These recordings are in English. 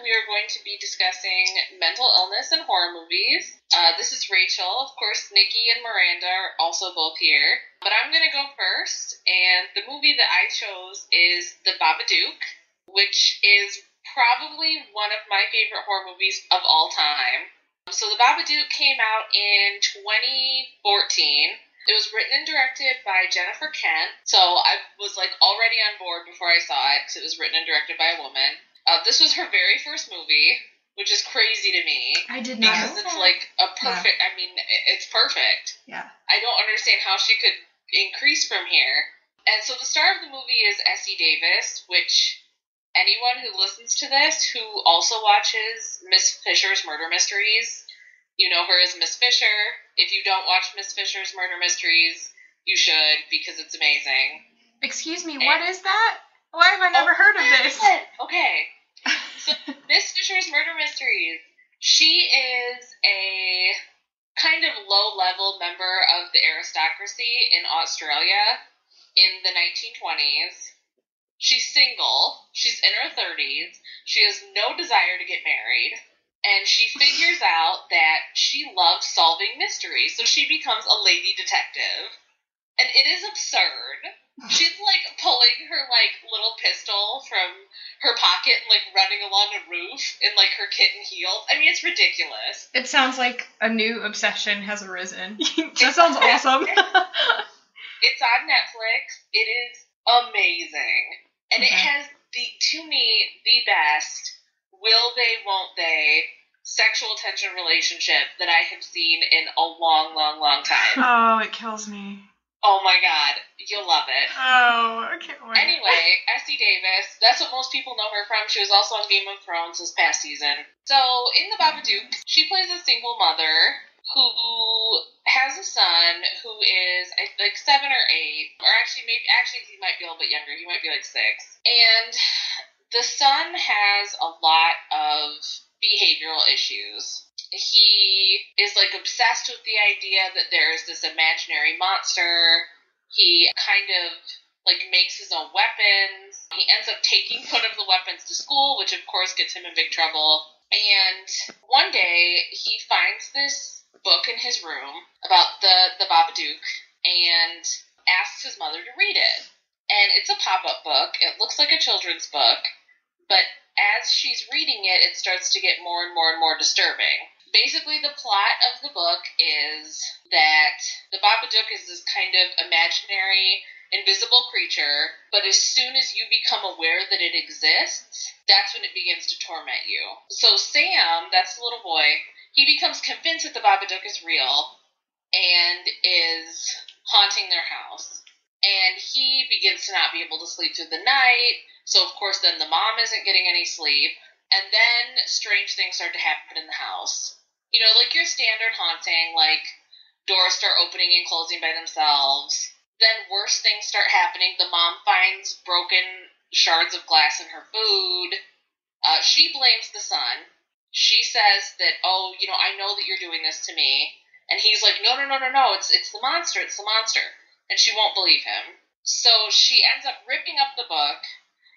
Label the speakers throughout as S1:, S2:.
S1: we are going to be discussing mental illness and horror movies. This is Rachel. Of course, Nikki and Maranda are also both here. But I'm going to go first, and the movie that I chose is The Babadook, which is probably one of my favorite horror movies of all time. So The Babadook came out in 2014. It was written and directed by Jennifer Kent, so I was already on board before I saw it, because it was written and directed by a woman. This was her very first movie, which is crazy to me.
S2: I did not
S1: because
S2: know
S1: it's
S2: that.
S1: a perfect, I mean, it's perfect.
S2: Yeah.
S1: I don't understand how she could increase from here. And so the star of the movie is Essie Davis, which anyone who listens to this who also watches Miss Fisher's Murder Mysteries, you know her as Miss Fisher. If you don't watch Miss Fisher's Murder Mysteries, you should, because it's amazing.
S2: Excuse me, what is that? Why have I never heard of this?
S1: Okay. So, Miss Fisher's Murder Mysteries. She is a kind of low-level member of the aristocracy in Australia in the 1920s. She's single. She's in her 30s. She has no desire to get married. And she figures out that she loves solving mysteries, so she becomes a lady detective. And it is absurd. She's, pulling her, little pistol from her pocket and, running along a roof in, her kitten heels. I mean, it's ridiculous.
S2: It sounds like a new obsession has arisen. That sounds awesome.
S1: It's on Netflix. It is amazing. And it has, to me, the best will they, won't they sexual tension relationship that I have seen in a long, long, long time.
S2: Oh, it kills me.
S1: Oh my god, you'll love it.
S2: Oh, I can't wait.
S1: Anyway, Essie Davis, that's what most people know her from. She was also on Game of Thrones this past season. So, in The Babadook, she plays a single mother who has a son who is, 7 or 8, or actually he might be a little bit younger. He might be 6. And the son has a lot of behavioral issues. He is obsessed with the idea that there is this imaginary monster. He kind of makes his own weapons. He ends up taking one of the weapons to school, which of course gets him in big trouble. And one day he finds this book in his room about the Babadook and asks his mother to read it. And it's a pop-up book. It looks like a children's book, but as she's reading it, it starts to get more and more and more disturbing. Basically, the plot of the book is that the Babadook is this kind of imaginary, invisible creature, but as soon as you become aware that it exists, that's when it begins to torment you. So Sam, that's the little boy, he becomes convinced that the Babadook is real and is haunting their house. And he begins to not be able to sleep through the night, so of course then the mom isn't getting any sleep, and then strange things start to happen in the house. You know, your standard haunting, doors start opening and closing by themselves. Then worse things start happening. The mom finds broken shards of glass in her food. She blames the son. She says that, I know that you're doing this to me. And he's like, no, it's the monster, it's the monster. And she won't believe him. So she ends up ripping up the book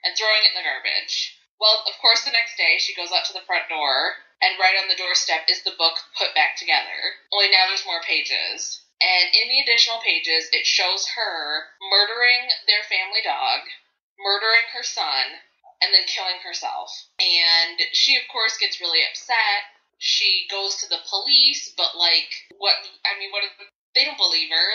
S1: and throwing it in the garbage. Well, of course, the next day she goes out to the front door, and right on the doorstep is the book put back together. Only now there's more pages. And in the additional pages, it shows her murdering their family dog, murdering her son, and then killing herself. And she, of course, gets really upset. She goes to the police, but, they don't believe her.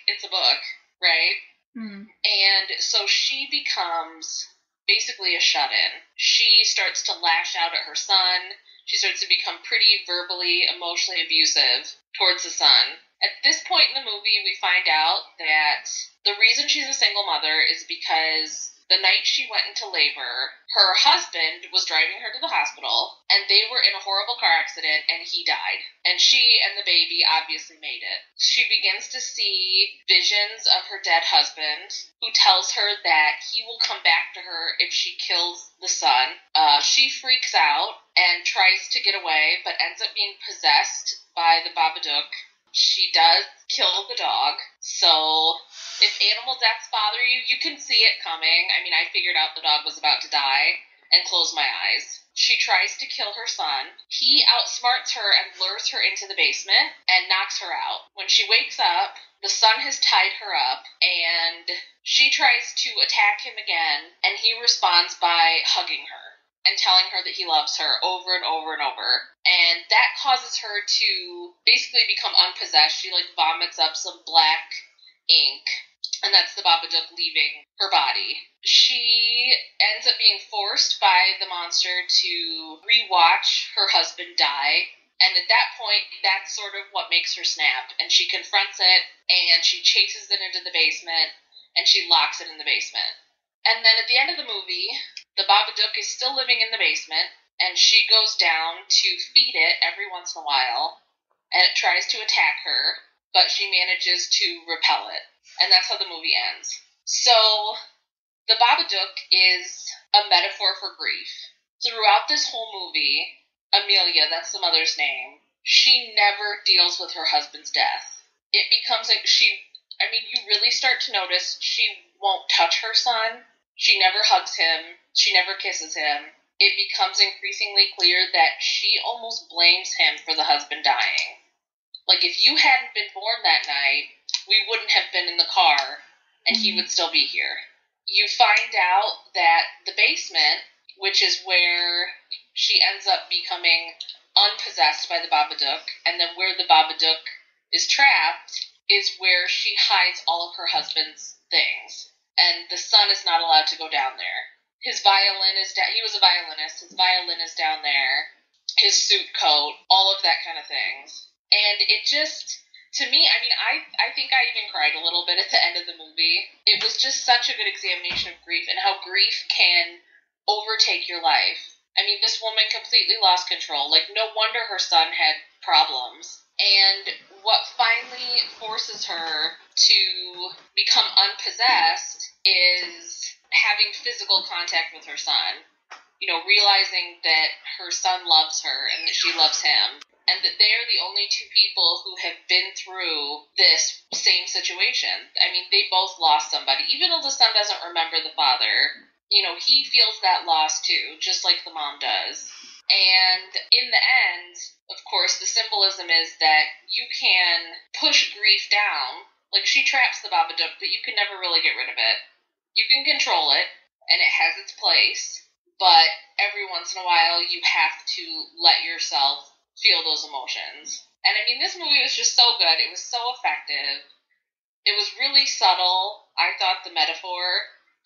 S1: It's a book, right?
S2: Mm.
S1: And so she becomes basically a shut-in. She starts to lash out at her son. She starts to become pretty verbally, emotionally abusive towards the son. At this point in the movie, we find out that the reason she's a single mother is because the night she went into labor, her husband was driving her to the hospital, and they were in a horrible car accident, and he died. And she and the baby obviously made it. She begins to see visions of her dead husband, who tells her that he will come back to her if she kills the son. She freaks out and tries to get away, but ends up being possessed by the Babadook. She does kill the dog, so if animal deaths bother you, you can see it coming. I mean, I figured out the dog was about to die and closed my eyes. She tries to kill her son. He outsmarts her and lures her into the basement and knocks her out. When she wakes up, the son has tied her up, and she tries to attack him again, and he responds by hugging her and telling her that he loves her over and over and over. And that causes her to basically become unpossessed. She, like, vomits up some black ink, and that's the Babadook leaving her body. She ends up being forced by the monster to rewatch her husband die, and at that point, that's sort of what makes her snap, and she confronts it, and she chases it into the basement, and she locks it in the basement. And then at the end of the movie, the Babadook is still living in the basement, and she goes down to feed it every once in a while, and it tries to attack her, but she manages to repel it. And that's how the movie ends. So, the Babadook is a metaphor for grief. Throughout this whole movie, Amelia, that's the mother's name, she never deals with her husband's death. It becomes like you really start to notice she won't touch her son. She never hugs him. She never kisses him. It becomes increasingly clear that she almost blames him for the husband dying. Like, if you hadn't been born that night, we wouldn't have been in the car, and he would still be here. You find out that the basement, which is where she ends up becoming unpossessed by the Babadook, and then where the Babadook is trapped, is where she hides all of her husband's things. And the son is not allowed to go down there. His violin is down. He was a violinist. His violin is down there. His suit coat, all of that kind of things. And it just, to me, I think I even cried a little bit at the end of the movie. It was just such a good examination of grief and how grief can overtake your life. I mean, this woman completely lost control. Like, no wonder her son had problems. And what finally forces her to become unpossessed is having physical contact with her son. You know, realizing that her son loves her and that she loves him. And that they're the only two people who have been through this same situation. I mean, they both lost somebody. Even though the son doesn't remember the father, you know, he feels that loss too, just like the mom does. And in the end, of course, the symbolism is that you can push grief down. Like, she traps the Babadook, but you can never really get rid of it. You can control it, and it has its place, but every once in a while you have to let yourself feel those emotions. And I mean, this movie was just so good. It was so effective. It was really subtle. I thought the metaphor,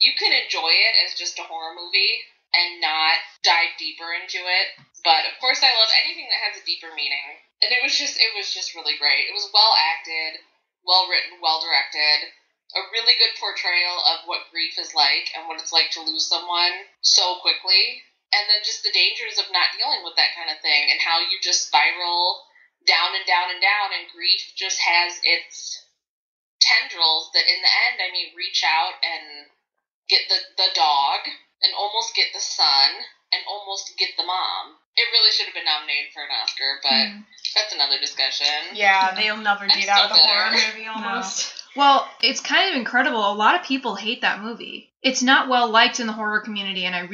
S1: you can enjoy it as just a horror movie and not dive deeper into it. But of course I love anything that has a deeper meaning. And it was just really great. It was well acted, well written, well directed. A really good portrayal of what grief is like and what it's like to lose someone so quickly. And then just the dangers of not dealing with that kind of thing and how you just spiral down and down and down, and grief just has its tendrils that in the end, I mean, reach out and get the dog and almost get the son and almost get the mom. It really should have been nominated for an Oscar, but that's another discussion.
S2: Yeah, they'll never do that with a horror movie almost.
S3: No. Well, it's kind of incredible. A lot of people hate that movie. It's not well liked in the horror community, and I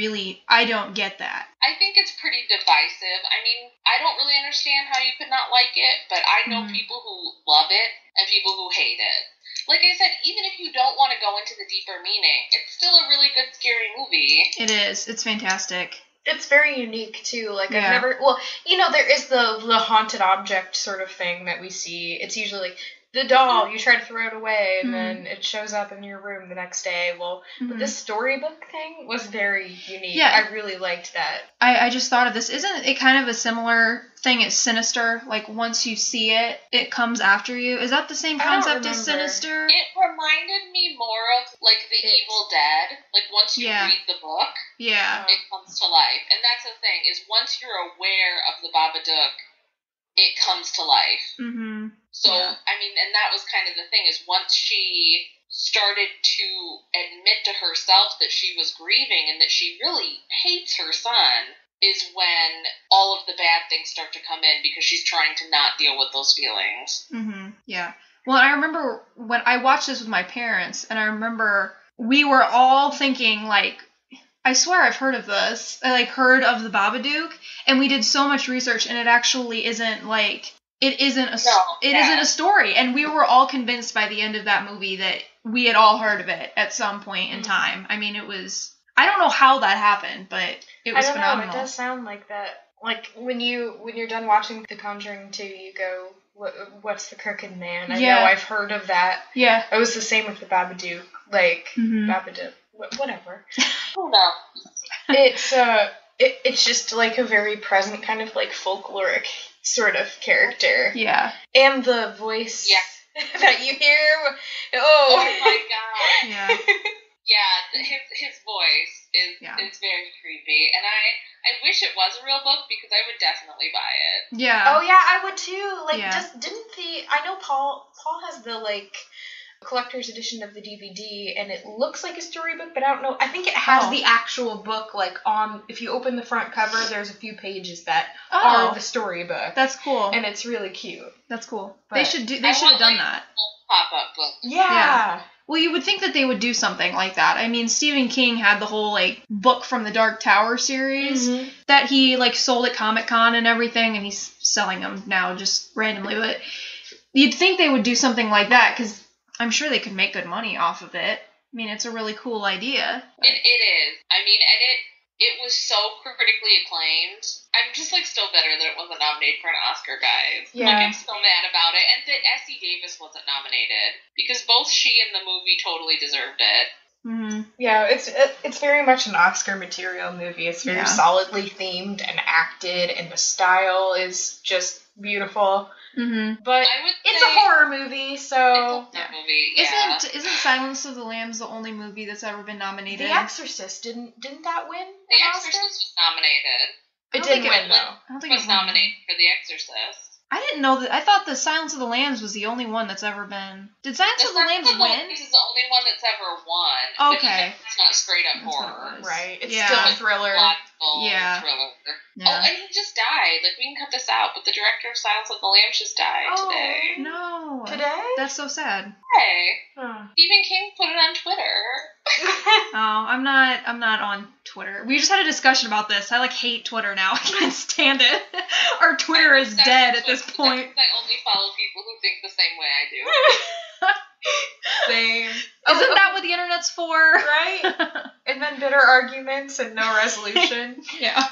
S3: don't get that.
S1: I think it's pretty divisive. I mean, I don't really understand how you could not like it, but I know people who love it and people who hate it. Like I said, even if you don't want to go into the deeper meaning, it's still a really good, scary movie.
S3: It is. It's fantastic.
S2: It's very unique, too. Like,
S3: Yeah.
S2: I've never... Well, you know, there is the haunted object sort of thing that we see. It's usually like the doll, you try to throw it away, and then it shows up in your room the next day. Well, but this storybook thing was very unique.
S3: Yeah.
S2: I really liked that.
S3: I just thought of this. Isn't it kind of a similar thing as Sinister? Like, once you see it, it comes after you. Is that the same concept as Sinister?
S1: It reminded me more of, like, The Evil Dead. Like, once you read the book, it comes to life. And that's the thing, is once you're aware of the Babadook, it comes to life.
S3: Mm-hmm.
S1: So, I mean, and that was kind of the thing, is once she started to admit to herself that she was grieving and that she really hates her son, is when all of the bad things start to come in, because she's trying to not deal with those feelings.
S3: Mm-hmm. Yeah. Well, I remember when I watched this with my parents, and I remember we were all thinking, like, I swear I've heard of this. I heard of the Babadook, and we did so much research, and it actually isn't it isn't a story, and we were all convinced by the end of that movie that we had all heard of it at some point in time. I mean, it was, I don't know how that happened, but it was phenomenal.
S2: It does sound like that. Like when you're done watching The Conjuring 2, you go, what's the Crooked Man? I know I've heard of that. Yeah. It was the same with the Babadook, Babadook, whatever.
S1: Oh no.
S2: It's just a very present kind of folkloric sort of character.
S3: Yeah.
S2: And the voice that you hear.
S1: Oh my god.
S3: Yeah.
S1: Yeah, his voice is very creepy, and I wish it was a real book because I would definitely buy it.
S2: Yeah. Oh yeah, I would too. I know Paul has the collector's edition of the DVD, and it looks like a storybook, but I don't know. I think it has the actual book on. If you open the front cover, there's a few pages that are the storybook.
S3: That's cool,
S2: and it's really cute.
S3: That's cool. But they should have done that.
S1: Pop-up book.
S2: Yeah.
S3: Well, you would think that they would do something like that. I mean, Stephen King had the whole book from the Dark Tower series that he sold at Comic-Con and everything, and he's selling them now just randomly. But you'd think they would do something like that because I'm sure they could make good money off of it. I mean, it's a really cool idea.
S1: It is. I mean, and it was so critically acclaimed. I'm just still bitter that it wasn't nominated for an Oscar, guys.
S2: Yeah.
S1: I'm so mad about it. And that Essie Davis wasn't nominated because both she and the movie totally deserved it.
S3: Mm-hmm.
S2: Yeah, it's very much an Oscar material movie. It's very solidly themed and acted, and the style is just beautiful.
S3: Mm-hmm.
S2: But it's a horror movie, so
S1: it's a horror movie. Yeah.
S3: Isn't Silence of the Lambs the only movie that's ever been nominated?
S2: The Exorcist didn't that win?
S1: The Exorcist was nominated.
S2: It didn't win though.
S3: I don't think
S1: it was nominated for The Exorcist.
S3: I didn't know that. I thought the Silence of the Lambs was the only one that's ever been. Did Silence of the Lambs win?
S1: This is the only one that's ever won.
S3: Okay.
S1: But it's not straight up horror.
S2: Right. It's still a thriller.
S1: Thriller.
S3: Yeah.
S1: Oh, and he just died. We can cut this out, but the director of Silence of the Lambs just died today.
S3: No.
S2: Today?
S3: That's so sad.
S1: Hey. Stephen King put it on Twitter.
S3: I'm not on Twitter. We just had a discussion about this. I hate Twitter now. I can't stand it. Our Twitter is dead at this point.
S1: I only follow people who think the same way I do.
S2: Same.
S3: Isn't that what the internet's for?
S2: Right? And then bitter arguments and no resolution.
S3: Yeah.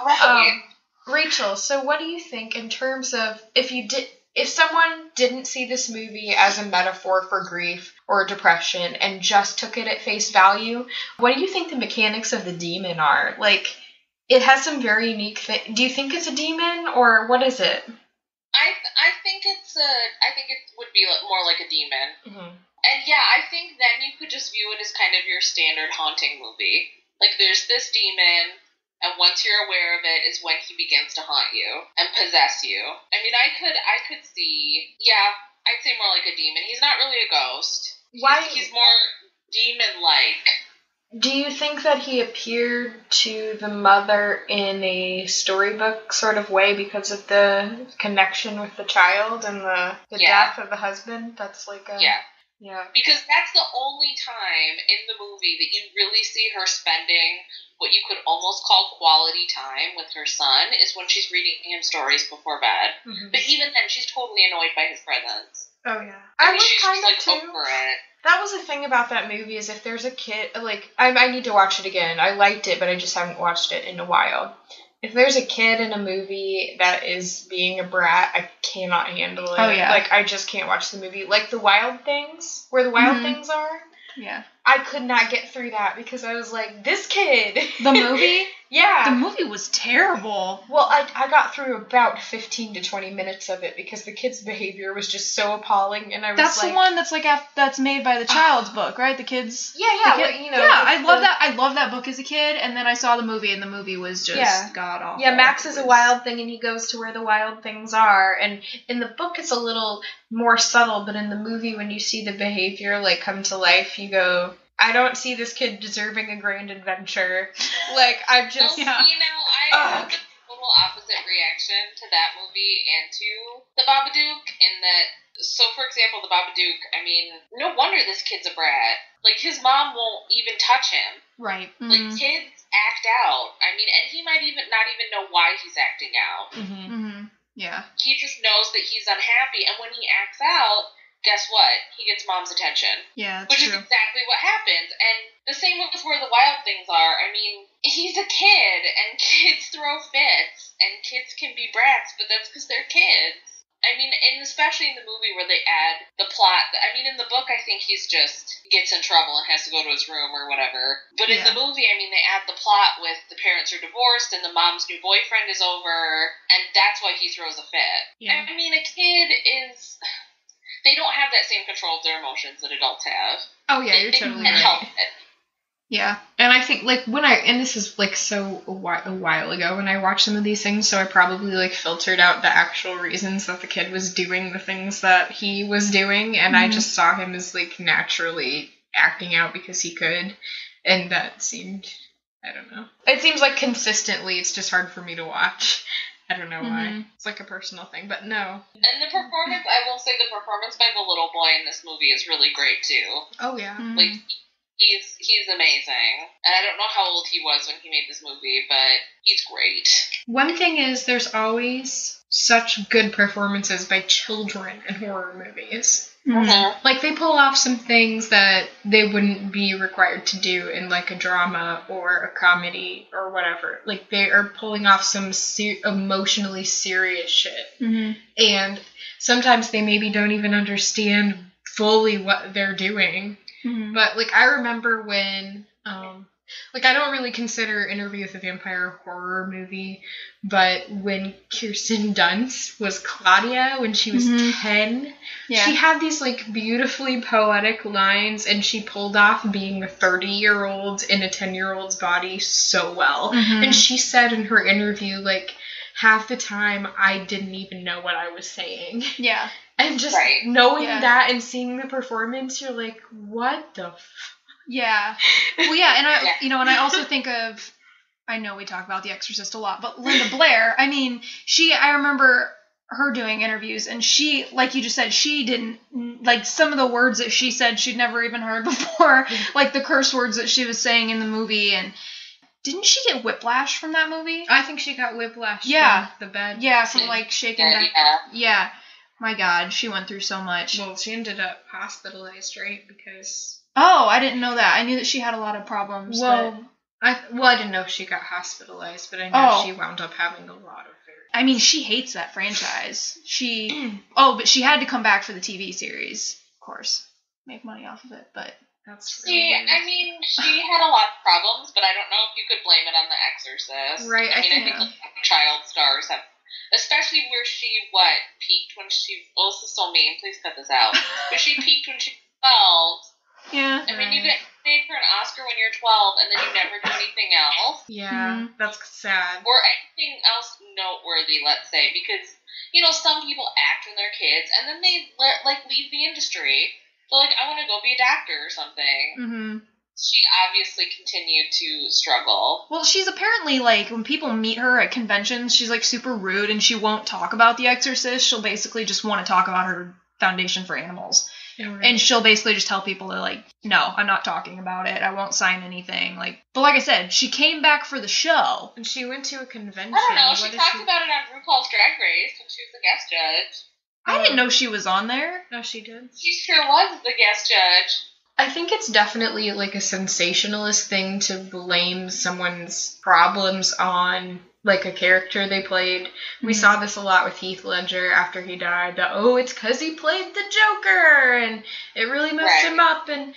S2: Rachel, so what do you think in terms of if someone didn't see this movie as a metaphor for grief or depression and just took it at face value, what do you think the mechanics of the demon are? It has some very unique things. Do you think it's a demon, or what is it?
S1: I think it would be more like a demon.
S2: Mm-hmm.
S1: And I think then you could just view it as kind of your standard haunting movie. There's this demon, and once you're aware of it is when he begins to haunt you and possess you. I mean, I could see, I'd say more like a demon. He's not really a ghost. He's more demon-like.
S2: Do you think that he appeared to the mother in a storybook sort of way because of the connection with the child and the death of the husband? That's
S1: Yeah. Because that's the only time in the movie that you really see her spending what you could almost call quality time with her son is when she's reading him stories before bed.
S2: Mm-hmm.
S1: But even then, she's totally annoyed by his presence.
S2: Oh, yeah.
S1: I mean, she's kind of too. Over it.
S2: That was the thing about that movie is if there's a kid, I need to watch it again. I liked it, but I just haven't watched it in a while. If there's a kid in a movie that is being a brat, I cannot handle it.
S3: Oh, yeah.
S2: I just can't watch the movie. The Wild Things, where the Wild Things are.
S3: Yeah.
S2: I could not get through that because I was like, this kid.
S3: The movie?
S2: Yeah.
S3: The movie was terrible.
S2: Well, I got through about 15 to 20 minutes of it because the kid's behavior was just so appalling, and I was
S3: That's the one that's made by the child's book, right? The kids.
S2: Yeah.
S3: I love that book as a kid, and then I saw the movie, and the movie was just god awful.
S2: Yeah, Max is a wild thing, and he goes to where the wild things are, and in the book it's a little more subtle, but in the movie when you see the behavior come to life, you go, I don't see this kid deserving a grand adventure. I'm just...
S1: I have a total opposite reaction to that movie and to The Babadook in that, so for example, The Babadook, I mean, no wonder this kid's a brat. His mom won't even touch him.
S3: Right.
S1: Kids act out. I mean, and he might not even know why he's acting out.
S2: Mm-hmm.
S3: Mm-hmm. Yeah.
S1: He just knows that he's unhappy, and when he acts out, guess what? He gets mom's attention.
S3: Yeah, that's
S1: which
S3: true.
S1: is exactly what happens. And the same with where the wild things are. I mean, he's a kid, and kids throw fits, and kids can be brats, but that's because they're kids. I mean, and especially in the movie where they add the plot. I mean, in the book, I think he's just gets in trouble and has to go to his room or whatever. But in the movie, I mean, they add the plot with the parents are divorced and the mom's new boyfriend is over, and that's why he throws a fit.
S2: Yeah.
S1: I mean, a kid is... They don't have that same control of their emotions that adults have.
S2: Oh, yeah, you're totally
S1: can't
S2: right.
S1: help it.
S3: Yeah.
S2: And I think, like, and this is, like, so a while ago when I watched some of these things, so I probably, like, filtered out the actual reasons that the kid was doing the things that he was doing, and I just saw him as, like, naturally acting out because he could, and that seemed, I don't know. It seems like consistently it's just hard for me to watch. I don't know why. It's like a personal thing, but no.
S1: And the performance, I will say the performance by the little boy in this movie is really great, too.
S2: Oh, yeah.
S1: Like, he's amazing. And I don't know how old he was when he made this movie, but he's great.
S2: One thing is there's always such good performances by children in horror movies. Like, they pull off some things that they wouldn't be required to do in, like, a drama or a comedy or whatever. Like, they are pulling off some emotionally serious shit. And sometimes they maybe don't even understand fully what they're doing. But, like, I remember when... like, I don't really consider Interview with the Vampire a horror movie, but when Kirsten Dunst was Claudia when she was 10, she had these, like, beautifully poetic lines, and she pulled off being a 30-year-old in a 10-year-old's body so well. And she said in her interview, like, half the time I didn't even know what I was saying.
S3: Yeah.
S2: And just knowing that and seeing the performance, you're like, what the
S3: Yeah. Well, yeah, and and I also think of, I know we talk about The Exorcist a lot, but Linda Blair, I mean, I remember her doing interviews, and she, like you just said, she didn't, like, some of the words that she said she'd never even heard before, like the curse words that she was saying in the movie, and didn't she get whiplash from that movie?
S2: I think she got whiplash from the bed.
S3: Yeah, from, like, shaking back. Yeah. My God, she went through so much.
S2: Well, she ended up hospitalized, right? Because...
S3: Oh, I didn't know that. I knew that she had a lot of problems.
S2: Well, I didn't know she got hospitalized, but I know she wound up having a lot of
S3: I mean, she hates that franchise. But she had to come back for the TV series, of course. Make money off of it, but...
S2: That's really weird.
S1: I mean, she had a lot of problems, but I don't know if you could blame it on The Exorcist.
S2: Right,
S1: I think child stars have... Especially where she, peaked when she... Oh, this is so mean. Please cut this out. But she peaked when she was 12.
S3: Yeah.
S1: I mean, you get paid for an Oscar when you're 12, and then you never do anything else.
S2: Yeah, that's sad.
S1: Or anything else noteworthy, let's say, because, some people act when they're kids, and then they, leave the industry. They're like, I want to go be a doctor or something. She obviously continued to struggle.
S3: Well, she's apparently, like, when people meet her at conventions, she's, like, super rude, and she won't talk about The Exorcist. She'll basically just want to talk about her Foundation for Animals. Yeah, right. And she'll basically just tell people to, like, no, I'm not talking about it. I won't sign anything. But like I said, she came back for the show.
S2: And she went to a convention.
S1: I don't know. She talked about it on RuPaul's Drag Race when she was the guest judge.
S3: I didn't know she was on there.
S2: No, she did.
S1: She sure was the guest judge.
S2: I think it's definitely, like, a sensationalist thing to blame someone's problems on, like, a character they played. We saw this a lot with Heath Ledger after he died. It's because he played the Joker, and it really messed him up. And,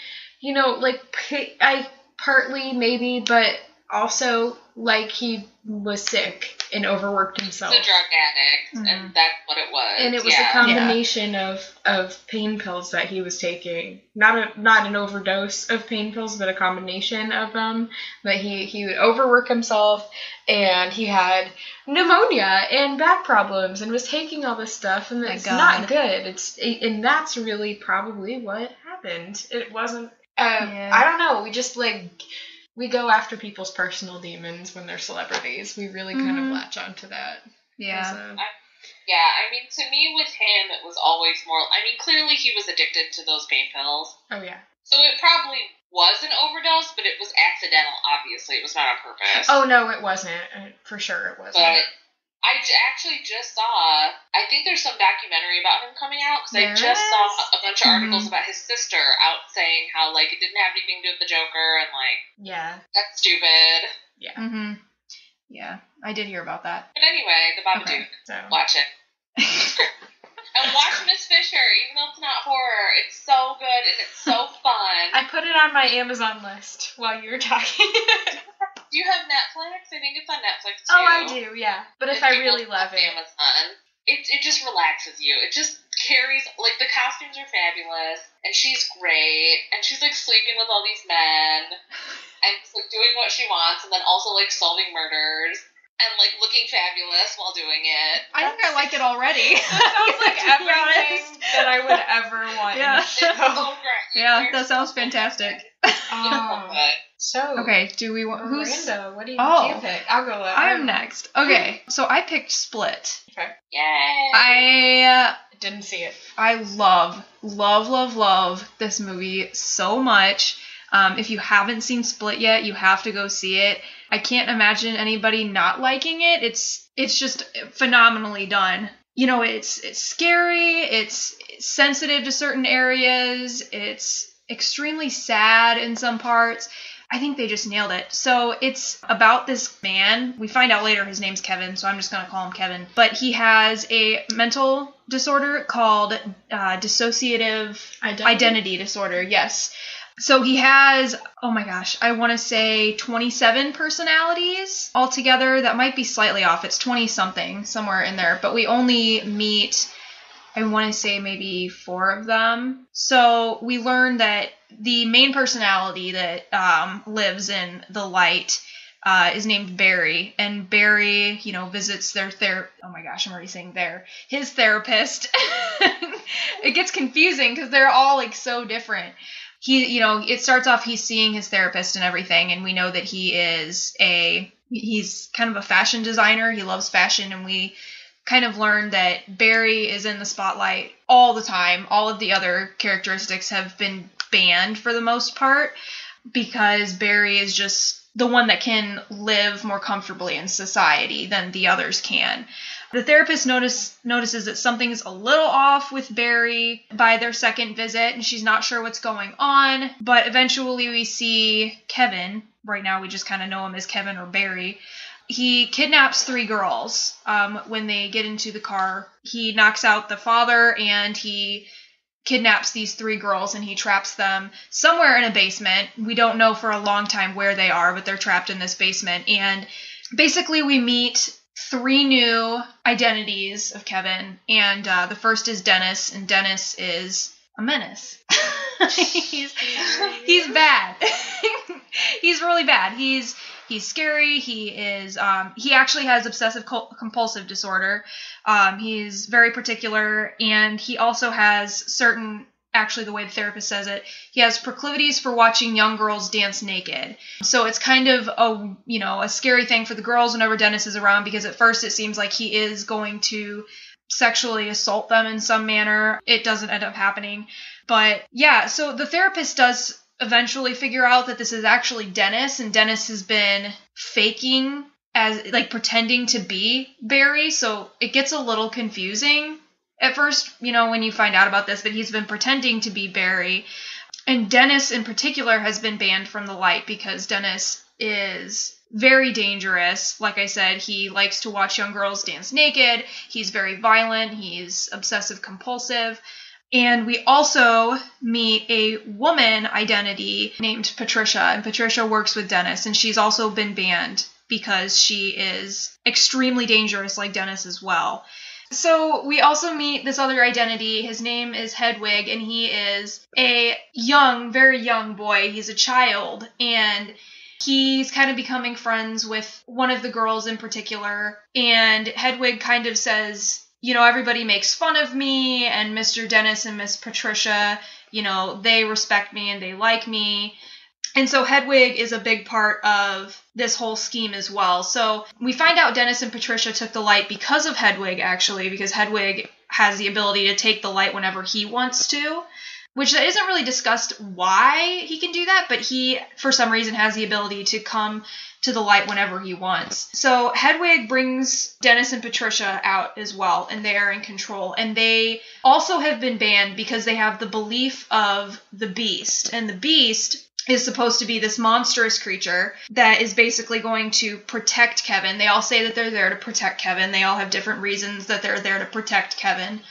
S2: I partly maybe, but also, like, he was sick and overworked himself.
S1: He's a drug addict, and that's what it was.
S2: And it was a combination of pain pills that he was taking. Not an overdose of pain pills, but a combination of them. But he would overwork himself, and he had pneumonia and back problems, and was taking all this stuff, and it's not good. And that's really probably what happened. It wasn't. I don't know. We just, we go after people's personal demons when they're celebrities. We really kind of latch onto that.
S3: Yeah.
S1: I mean, to me, with him, it was always more... I mean, clearly he was addicted to those pain pills.
S2: Oh, yeah.
S1: So it probably was an overdose, but it was accidental, obviously. It was not on purpose.
S2: Oh, no, it wasn't. For sure it wasn't.
S1: But I actually just saw, I think there's some documentary about him coming out, because I just saw a bunch of articles about his sister out saying how, like, it didn't have anything to do with the Joker, and, like,
S2: yeah,
S1: that's stupid.
S2: Yeah.
S3: Mm-hmm. Yeah, I did hear about that.
S1: But anyway, the Babadook.
S2: Okay, so.
S1: Watch it. And watch Miss Fisher, even though it's not horror. It's so good and it's so fun.
S2: I put it on my Amazon list while you were talking.
S1: Do you have Netflix? I think it's on Netflix too.
S2: Oh, I do, yeah. But if I really love it.
S1: Amazon, it just relaxes you. It just carries, like, the costumes are fabulous, and she's great, and she's, like, sleeping with all these men, and like, doing what she wants, and then also, like, solving murders. And, like, looking fabulous while doing it.
S3: I think I like it already.
S2: That sounds like everything that I would ever want in a show.
S1: It's so great.
S3: Yeah, that sounds fantastic.
S2: So,
S3: okay, do we want...
S2: Miranda, what do you pick? I'll go.
S3: I'm next. Okay, so I picked Split.
S2: Okay.
S1: Yay!
S2: I didn't see it.
S3: I love this movie so much. If you haven't seen Split yet, you have to go see it. I can't imagine anybody not liking it. It's just phenomenally done. You know, it's scary, it's sensitive to certain areas, it's extremely sad in some parts. I think they just nailed it. So it's about this man. We find out later his name's Kevin, so I'm just going to call him Kevin. But he has a mental disorder called dissociative identity disorder. Yes. So he has, oh my gosh, I want to say 27 personalities altogether. That might be slightly off. It's 20-something, somewhere in there. But we only meet, I want to say maybe 4 of them. So we learn that the main personality that lives in the light is named Barry. And Barry, you know, visits oh my gosh, I'm already saying his therapist. It gets confusing because they're all, like, so different. It starts off he's seeing his therapist and everything, and we know that he's kind of a fashion designer. He loves fashion, and we kind of learn that Barry is in the spotlight all the time. All of the other characteristics have been banned for the most part because Barry is just the one that can live more comfortably in society than the others can. The therapist notices that something's a little off with Barry by their second visit, and she's not sure what's going on. But eventually we see Kevin. Right now we just kind of know him as Kevin or Barry. He kidnaps 3 girls when they get into the car. He knocks out the father, and he kidnaps these 3 girls, and he traps them somewhere in a basement. We don't know for a long time where they are, but they're trapped in this basement. And basically we meet 3 new identities of Kevin, and the first is Dennis, and Dennis is a menace. He's bad. He's really bad. He's scary. He actually has obsessive compulsive disorder. He's very particular, and he also has certain, actually the way the therapist says it, he has proclivities for watching young girls dance naked. So it's kind of a scary thing for the girls whenever Dennis is around, because at first it seems like he is going to sexually assault them in some manner. It doesn't end up happening. But yeah, so the therapist does eventually figure out that this is actually Dennis, and Dennis has been faking as, like, pretending to be Barry. So it gets a little confusing at first, when you find out about this, that he's been pretending to be Barry. And Dennis in particular has been banned from the light because Dennis is very dangerous. Like I said, he likes to watch young girls dance naked. He's very violent. He's obsessive compulsive. And we also meet a woman identity named Patricia. And Patricia works with Dennis, and she's also been banned because she is extremely dangerous like Dennis as well. So we also meet this other identity. His name is Hedwig, and he is a very young boy. He's a child, and he's kind of becoming friends with one of the girls in particular. And Hedwig kind of says, everybody makes fun of me, and Mr. Dennis and Miss Patricia, they respect me and they like me. And so Hedwig is a big part of this whole scheme as well. So we find out Dennis and Patricia took the light because of Hedwig, actually, because Hedwig has the ability to take the light whenever he wants to. which isn't really discussed why he can do that, but he, for some reason, has the ability to come to the light whenever he wants. So Hedwig brings Dennis and Patricia out as well, and they are in control. And they also have been banned because they have the belief of the Beast. And the Beast is supposed to be this monstrous creature that is basically going to protect Kevin. They all say that they're there to protect Kevin. They all have different reasons that they're there to protect Kevin.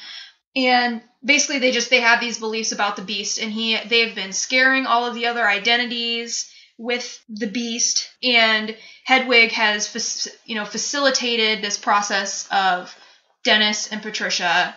S3: And basically they have these beliefs about the Beast, and they've been scaring all of the other identities with the Beast, and Hedwig has facilitated this process of Dennis and Patricia,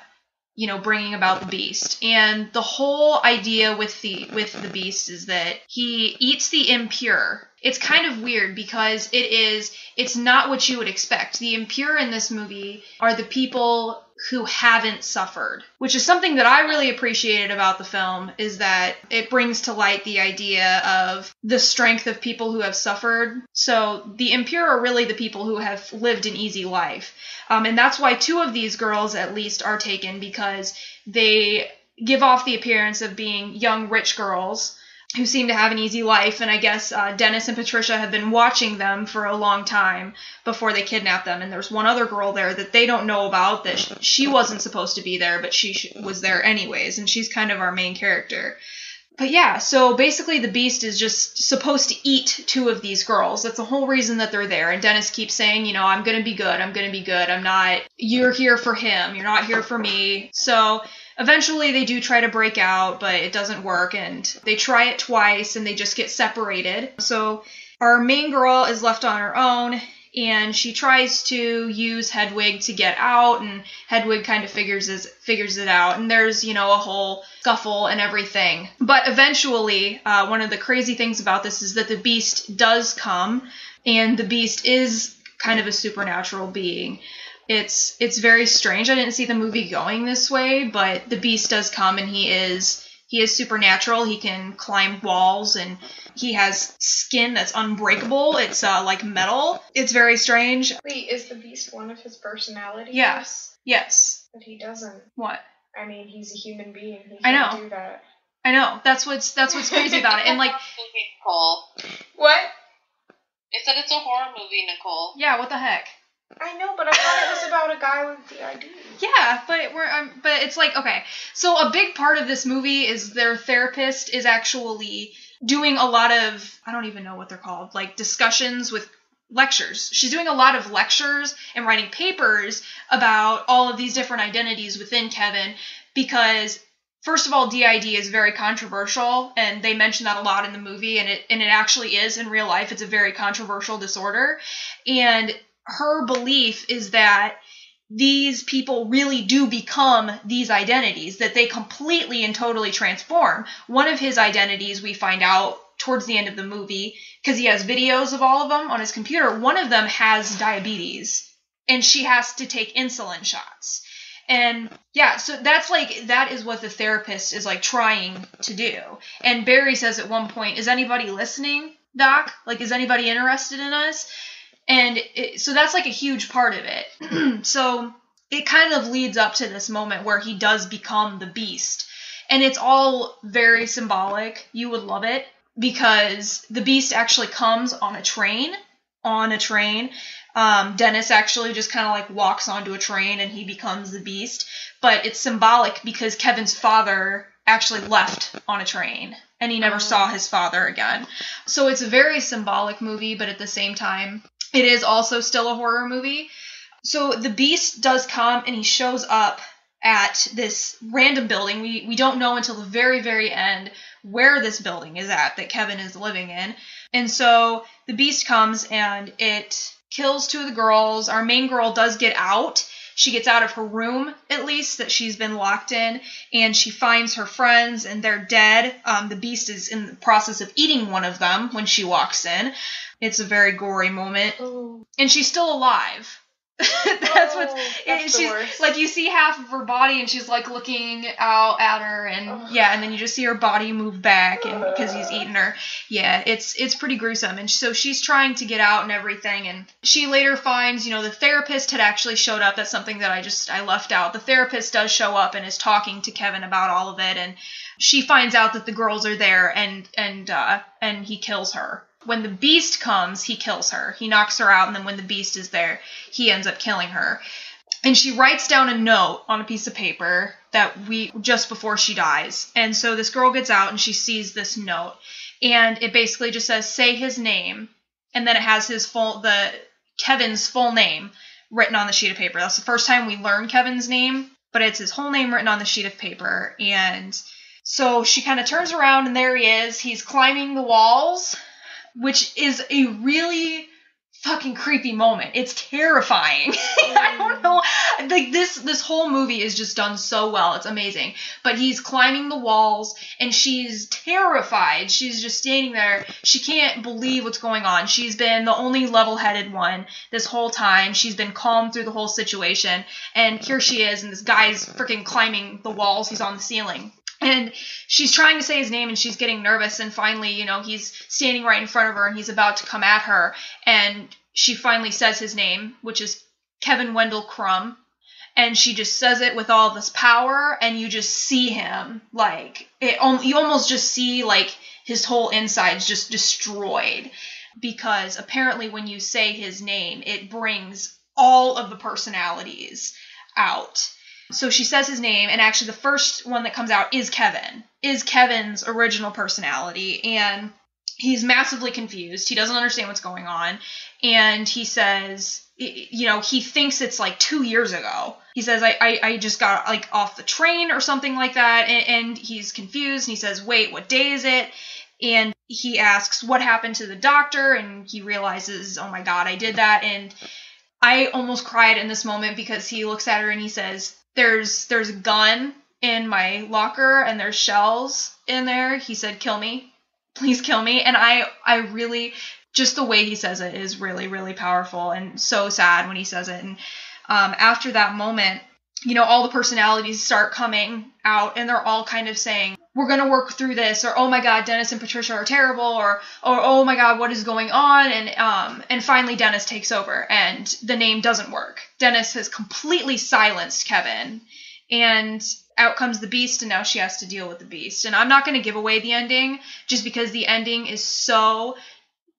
S3: bringing about the Beast. And the whole idea with the Beast is that he eats the impure. It's kind of weird because it's not what you would expect. The impure in this movie are the people who haven't suffered, which is something that I really appreciated about the film, is that it brings to light the idea of the strength of people who have suffered. So the impure are really the people who have lived an easy life. And that's why 2 of these girls, at least, are taken, because they give off the appearance of being young, rich girls who seem to have an easy life. And I guess Dennis and Patricia have been watching them for a long time before they kidnap them. And there's one other girl there that they don't know about, that she wasn't supposed to be there, but she was there anyways. And she's kind of our main character. But yeah, so basically the Beast is just supposed to eat 2 of these girls. That's the whole reason that they're there. And Dennis keeps saying, I'm going to be good. I'm going to be good. You're here for him. You're not here for me. So eventually they do try to break out, but it doesn't work. And they try it twice and they just get separated. So our main girl is left on her own, and she tries to use Hedwig to get out, and Hedwig kind of figures it out, and there's, a whole scuffle and everything. But eventually, one of the crazy things about this is that the Beast does come, and the Beast is kind of a supernatural being. It's very strange. I didn't see the movie going this way, but the Beast does come, and he is supernatural. He can climb walls, and he has skin that's unbreakable. It's like metal. It's very strange.
S2: Wait, is the Beast one of his personalities?
S3: Yes.
S2: But he doesn't.
S3: What?
S2: I mean, he's a human being. He
S3: I know.
S2: can't do that.
S3: I know. That's what's crazy about it. And like,
S1: Nicole.
S2: What?
S1: It said it's a horror movie, Nicole.
S3: Yeah. What the heck?
S2: I know, but I thought it was about a guy with DID.
S3: Yeah, but it's like, okay. So a big part of this movie is their therapist is actually doing a lot of, I don't even know what they're called, like discussions with lectures. She's doing a lot of lectures and writing papers about all of these different identities within Kevin, because first of all, DID is very controversial, and they mention that a lot in the movie, and it actually is in real life. It's a very controversial disorder, and her belief is that these people really do become these identities, that they completely and totally transform. One of his identities, we find out towards the end of the movie, because he has videos of all of them on his computer, one of them has diabetes, and she has to take insulin shots. And yeah, so that is what the therapist is like trying to do. And Barry says at one point, "Is anybody listening, Doc? Like, is anybody interested in us?" And so that's like a huge part of it. So it kind of leads up to this moment where he does become the Beast. And it's all very symbolic. You would love it, because the Beast actually comes on a train. Dennis actually just kind of like walks onto a train and he becomes the Beast. But it's symbolic because Kevin's father actually left on a train, and he never saw his father again. So it's a very symbolic movie, but at the same time, it is also still a horror movie. So the Beast does come, and he shows up at this random building. We don't know until the very, very end where this building is at that Kevin is living in. And so the Beast comes, and it kills 2 of the girls. Our main girl does get out. She gets out of her room, at least, that she's been locked in, and she finds her friends, and they're dead. The Beast is in the process of eating one of them when she walks in. It's a very gory moment.
S2: Ooh.
S3: And she's still alive.
S2: That's
S3: she's
S2: worst.
S3: like, you see half of her body and she's like looking out at her, and and then you just see her body move back, and because he's eating her. Yeah, it's pretty gruesome. And so she's trying to get out and everything, and she later finds, the therapist had actually showed up. That's something that I left out. The therapist does show up and is talking to Kevin about all of it, and she finds out that the girls are there, and he kills her. When the beast comes, he kills her. He knocks her out, and then when the beast is there, he ends up killing her. And she writes down a note on a piece of paper just before she dies. And so this girl gets out, and she sees this note, and it basically just says, say his name, and then it has Kevin's full name written on the sheet of paper. That's the first time we learn Kevin's name, but it's his whole name written on the sheet of paper. And so she kind of turns around, and there he is. He's climbing the walls, which is a really fucking creepy moment. It's terrifying. I don't know. Like, this whole movie is just done so well. It's amazing. But he's climbing the walls, and she's terrified. She's just standing there. She can't believe what's going on. She's been the only level-headed one this whole time. She's been calm through the whole situation. And here she is, and this guy's freaking climbing the walls. He's on the ceiling. And she's trying to say his name, and she's getting nervous, and finally, he's standing right in front of her, and he's about to come at her, and she finally says his name, which is Kevin Wendell Crumb, and she just says it with all this power, and you just see him, you almost just see, his whole insides just destroyed, because apparently when you say his name, it brings all of the personalities out. So she says his name, and actually the first one that comes out is Kevin's original personality, and he's massively confused. He doesn't understand what's going on, and he says, he thinks it's 2 years ago. He says, I just got off the train or something like that, and he's confused, and he says, wait, what day is it? And he asks, what happened to the doctor? And he realizes, oh my God, I did that, and I almost cried in this moment, because he looks at her and he says, there's a gun in my locker, and there's shells in there. He said, kill me. Please kill me. And I really, just the way he says it is really, really powerful, and so sad when he says it. And after that moment, all the personalities start coming out, and they're all kind of saying, we're going to work through this, or, oh my God, Dennis and Patricia are terrible, or oh my God, what is going on? And finally Dennis takes over, and the name doesn't work. Dennis has completely silenced Kevin, and out comes the beast, and now she has to deal with the beast. And I'm not going to give away the ending, just because the ending is so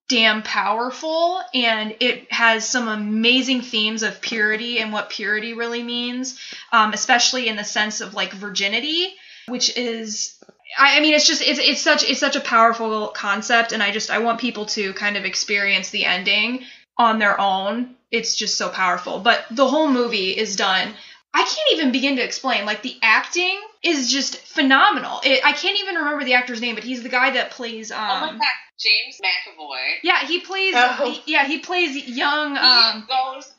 S3: damn powerful, and it has some amazing themes of purity and what purity really means, especially in the sense of virginity, which is, it's such a powerful concept, and I want people to kind of experience the ending on their own. It's just so powerful. But the whole movie is done, I can't even begin to explain. The acting is just phenomenal. I can't even remember the actor's name, but he's the guy that plays.
S1: Oh my God, James McAvoy.
S3: Yeah, he plays. He plays young.
S1: He goes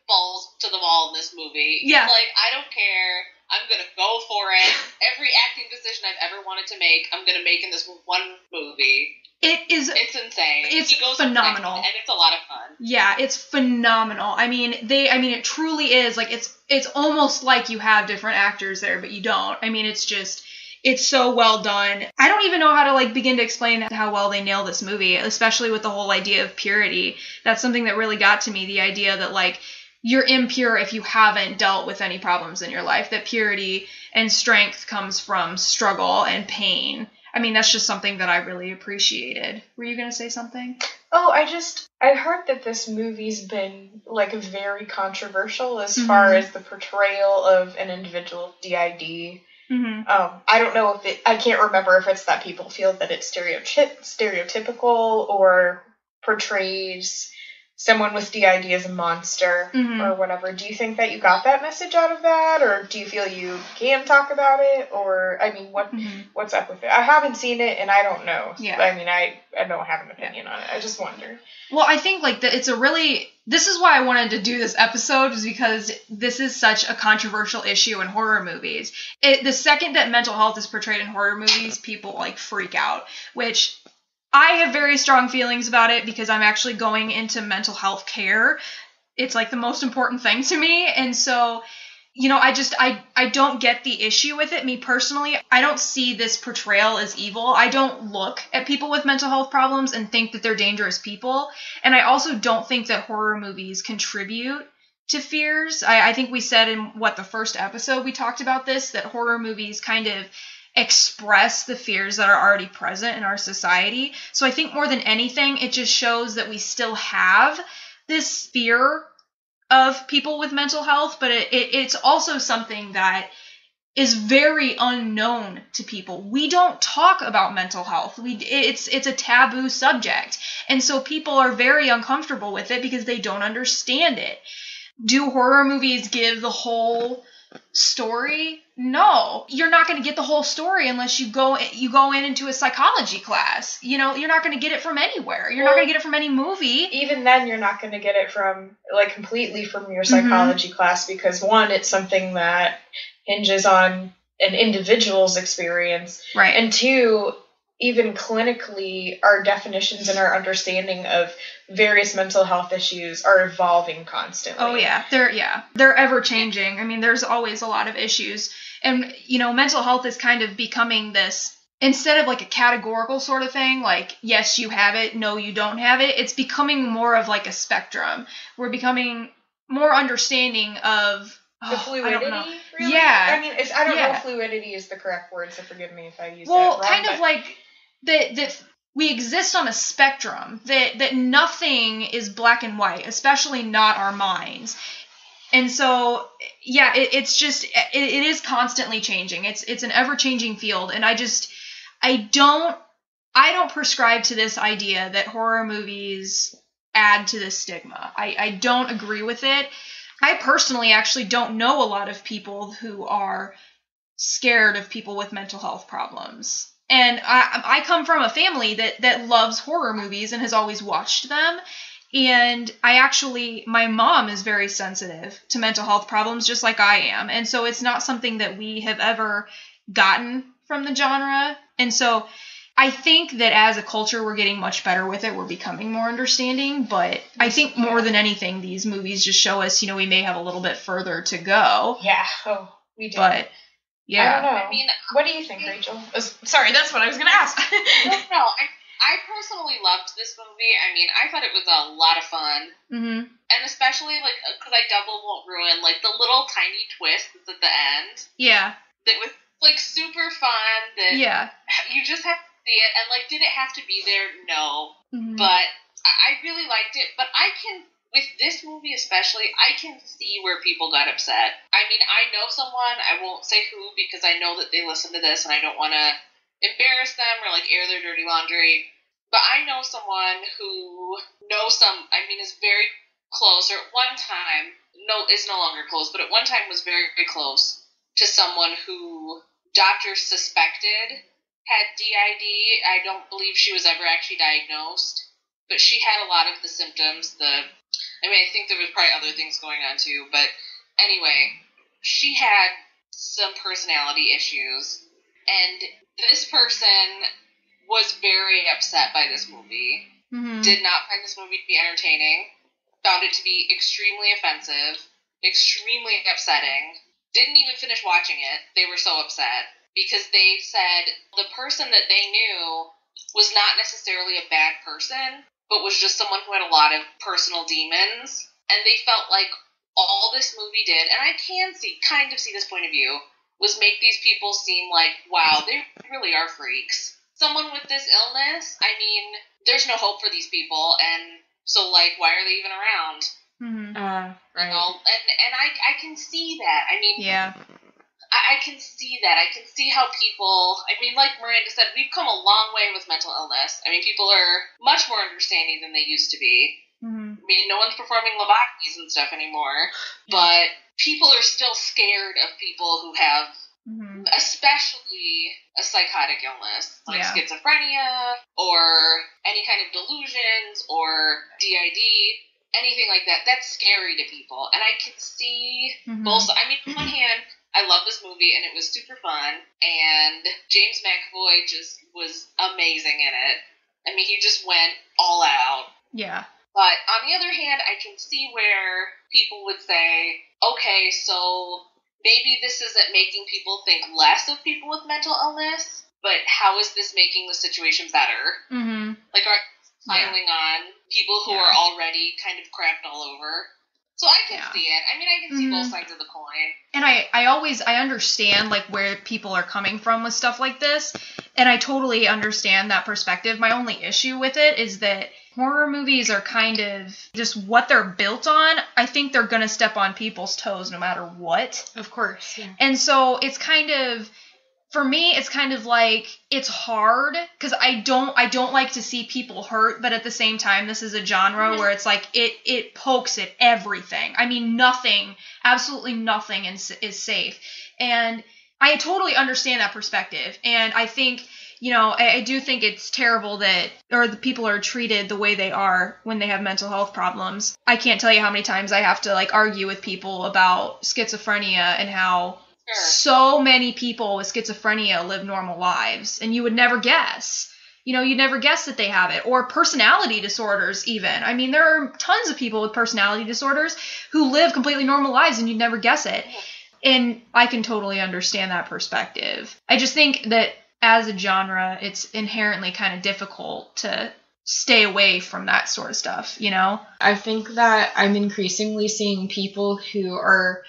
S1: balls to the wall in this movie.
S3: Yeah.
S1: He's I don't care. I'm gonna go for it. Every acting decision I've ever wanted to make, I'm gonna make in this one movie. It's insane.
S3: It's phenomenal,
S1: and it's a lot of fun.
S3: Yeah, it's phenomenal. It truly is. It's almost like you have different actors there, but you don't. It's so well done. I don't even know how to begin to explain how well they nail this movie, especially with the whole idea of purity. That's something that really got to me. The idea that you're impure if you haven't dealt with any problems in your life. That purity and strength comes from struggle and pain. That's just something that I really appreciated. Were you going to say something?
S2: Oh, I heard that this movie's been, very controversial as far as the portrayal of an individual DID. Mm-hmm. I don't know I can't remember if it's that people feel that it's stereotypical or portrays someone with DID as a monster or whatever. Do you think that you got that message out of that, or do you feel you can talk about it, or what's up with it? I haven't seen it, and I don't know. Yeah. I don't have an opinion on it. I just wonder.
S3: Well, I think this is why I wanted to do this episode, is because this is such a controversial issue in horror movies. The second that mental health is portrayed in horror movies, people freak out, which I have very strong feelings about it because I'm actually going into mental health care. It's like the most important thing to me. And so, I don't get the issue with it. Me personally, I don't see this portrayal as evil. I don't look at people with mental health problems and think that they're dangerous people. And I also don't think that horror movies contribute to fears. I think we said in the first episode we talked about this, that horror movies kind of express the fears that are already present in our society. So I think more than anything, it just shows that we still have this fear of people with mental health, but it's also something that is very unknown to people. We don't talk about mental health. It's a taboo subject. And so people are very uncomfortable with it because they don't understand it. Do horror movies give the whole story? No. You're not going to get the whole story unless you go into a psychology class. You're not going to get it from anywhere. You're not going to get it from any movie.
S2: Even then, you're not going to get it from, completely from your psychology class because, one, it's something that hinges on an individual's experience.
S3: Right.
S2: And two, even clinically, our definitions and our understanding of various mental health issues are evolving constantly.
S3: Oh, yeah. They're ever changing. I mean, there's always a lot of issues. And, mental health is kind of becoming this, instead of like a categorical sort of thing, like, yes, you have it, no, you don't have it, it's becoming more of like a spectrum. We're becoming more understanding of
S2: the fluidity,
S3: I don't know.
S2: really?
S3: Yeah.
S2: I mean, I don't know if fluidity is the correct word, so forgive me if I use that
S3: wrong.
S2: Well,
S3: kind of like that we exist on a spectrum, that nothing is black and white, especially not our minds. And so, yeah, it's just, it is constantly changing. It's an ever-changing field, and I don't prescribe to this idea that horror movies add to this stigma. I don't agree with it. I personally actually don't know a lot of people who are scared of people with mental health problems. And I come from a family that loves horror movies and has always watched them. And my mom is very sensitive to mental health problems, just like I am. And so it's not something that we have ever gotten from the genre. And so I think that as a culture, we're getting much better with it. We're becoming more understanding. But I think more than anything, these movies just show us, we may have a little bit further to go.
S2: Yeah. Oh, we do.
S3: But yeah.
S2: I don't know.
S1: I mean,
S2: what do you think, Rachel? Sorry, that's what I was going to ask.
S1: No, I personally loved this movie. I mean, I thought it was a lot of fun.
S3: Mm-hmm.
S1: And especially, because I double won't ruin, the little tiny twist that's at the end.
S3: Yeah.
S1: That was, super fun. That you just have to see it. And, did it have to be there? No.
S3: Mm-hmm.
S1: But I really liked it. But with this movie especially, I can see where people got upset. I mean, I know someone, I won't say who, because I know that they listen to this and I don't want to embarrass them or air their dirty laundry, but I know someone who is very close, or at one time, is no longer close, but at one time was very, very close to someone who doctors suspected had DID. I don't believe she was ever actually diagnosed, but she had a lot of the symptoms. I think there was probably other things going on too, but anyway, she had some personality issues, and this person was very upset by this movie, did not find this movie to be entertaining, found it to be extremely offensive, extremely upsetting, didn't even finish watching it. They were so upset because they said the person that they knew was not necessarily a bad person, but was just someone who had a lot of personal demons, and they felt like all this movie did, and I can kind of see this point of view, was make these people seem like, wow, they really are freaks. Someone with this illness, I mean, there's no hope for these people, and so, why are they even around?
S3: Mm-hmm.
S2: Right.
S1: And I can see that. I mean,
S3: yeah.
S1: I can see that. I can see how people, like Miranda said, we've come a long way with mental illness. I mean, people are much more understanding than they used to be.
S3: Mm-hmm.
S1: I mean, no one's performing lobotomies and stuff anymore, but people are still scared of people who have, especially a psychotic illness, schizophrenia, or any kind of delusions, or DID, anything like that. That's scary to people, and I can see both. I mean, on one hand, I love this movie, and it was super fun, and James McAvoy just was amazing in it. I mean, he just went all out.
S3: Yeah.
S1: But on the other hand, I can see where people would say, okay, so maybe this isn't making people think less of people with mental illness, but how is this making the situation better?
S3: Mm-hmm.
S1: Like, aren't piling on people who are already kind of crapped all over? So I can see it. I mean, I can see both sides of the coin.
S3: And I understand, like, where people are coming from with stuff like this, and I totally understand that perspective. My only issue with it is that horror movies are kind of just what they're built on. I think they're going to step on people's toes no matter what.
S2: Of course. Yeah.
S3: And so it's kind of... For me, it's kind of like, it's hard, because I don't like to see people hurt, but at the same time, this is a genre where it's like, it pokes at everything. I mean, nothing, absolutely nothing is safe. And I totally understand that perspective. And I think, you know, I do think it's terrible that, or the people are treated the way they are when they have mental health problems. I can't tell you how many times I have to, like, argue with people about schizophrenia and how... So many people with schizophrenia live normal lives, and you would never guess. You know, you'd never guess that they have it. Or personality disorders, even. I mean, there are tons of people with personality disorders who live completely normal lives, and you'd never guess it. And I can totally understand that perspective. I just think that as a genre, it's inherently kind of difficult to stay away from that sort of stuff, you know?
S4: I think that I'm increasingly seeing people who are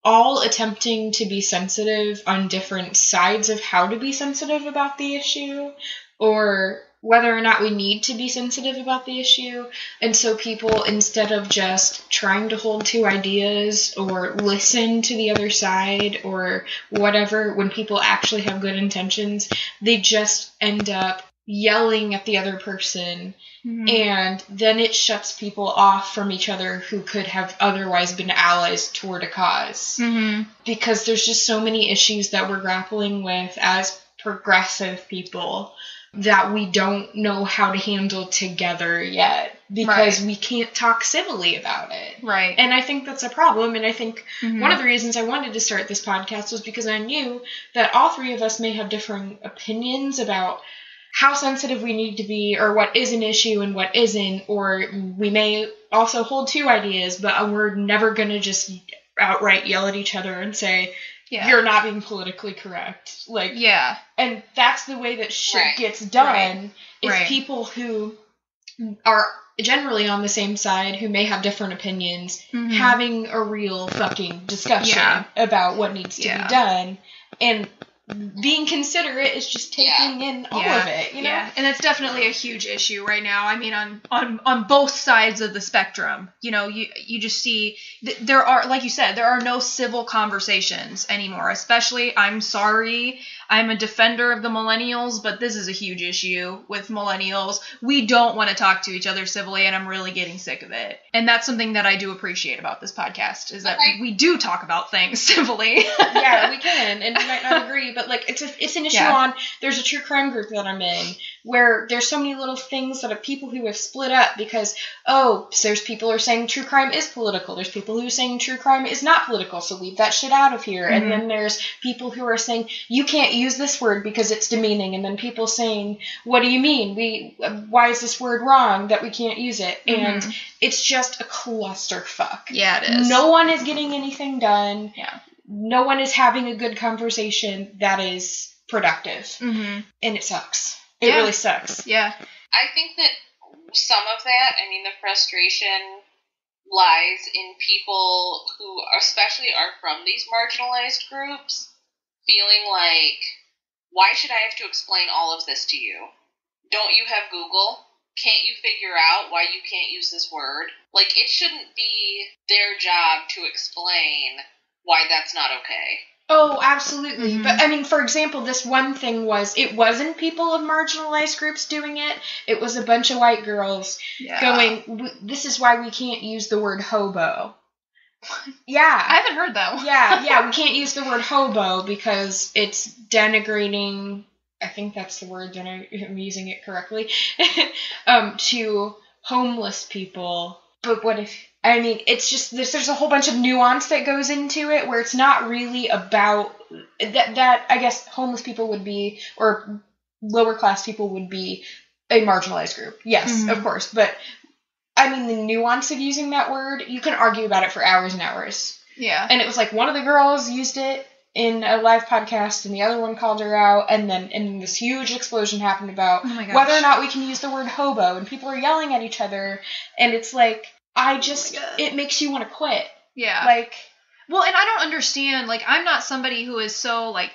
S4: all attempting to be sensitive on different sides of how to be sensitive about the issue, or whether or not we need to be sensitive about the issue. And so people, instead of just trying to hold two ideas or listen to the other side or whatever, when people actually have good intentions, they just end up yelling at the other person. And then it shuts people off from each other who could have otherwise been allies toward a cause. Because there's just so many issues that we're grappling with as progressive people that we don't know how to handle together yet. Because we can't talk civilly about it.
S3: Right.
S4: And I think that's a problem. And I think one of the reasons I wanted to start this podcast was because I knew that all three of us may have different opinions about how sensitive we need to be, or what is an issue and what isn't, or we may also hold two ideas, but we're never going to just outright yell at each other and say, you're not being politically correct. Like, and that's the way that shit gets done, is people who are generally on the same side, who may have different opinions, having a real fucking discussion about what needs to be done, and being considerate is just taking in all of it, you know?
S3: Yeah, and it's definitely a huge issue right now. I mean, on both sides of the spectrum, you know, you just see, there are, like you said, there are no civil conversations anymore, especially, I'm sorry, I'm a defender of the millennials, but this is a huge issue with millennials. We don't want to talk to each other civilly, and I'm really getting sick of it. And that's something that I do appreciate about this podcast, is that we do talk about things civilly.
S4: Yeah, we can, and we might not agree, but, like, it's an issue on, there's a true crime group that I'm in, where there's so many little things that are people who have split up because, there's people who are saying true crime is political, there's people who are saying true crime is not political, so leave that shit out of here, and then there's people who are saying, you can't use this word because it's demeaning, and then people saying, what do you mean? Why is this word wrong that we can't use it? And it's just a clusterfuck.
S3: Yeah, it is.
S4: No one is getting anything done.
S3: Yeah.
S4: No one is having a good conversation that is productive. And it sucks. It really sucks.
S3: Yeah.
S1: I think that some of that, I mean, the frustration lies in people who especially are from these marginalized groups feeling like, why should I have to explain all of this to you? Don't you have Google? Can't you figure out why you can't use this word? Like, it shouldn't be their job to explain why that's not okay.
S4: Oh, absolutely. But, I mean, for example, this one thing it wasn't people of marginalized groups doing it. It was a bunch of white girls going, this is why we can't use the word hobo. Yeah.
S3: I haven't heard that one.
S4: Yeah, we can't use the word hobo because it's denigrating, I think that's the word, I'm using it correctly, to homeless people. But what if, I mean, it's just, there's a whole bunch of nuance that goes into it where it's not really about, that I guess homeless people would be, or lower class people would be a marginalized group. Yes, of course. But, I mean, the nuance of using that word, you can argue about it for hours and hours.
S3: Yeah.
S4: And it was like one of the girls used it in a live podcast, and the other one called her out, and then this huge explosion happened about whether or not we can use the word hobo, and people are yelling at each other, and it's like, it makes you want to quit.
S3: Yeah.
S4: Like,
S3: well, and I don't understand, like, I'm not somebody who is so, like,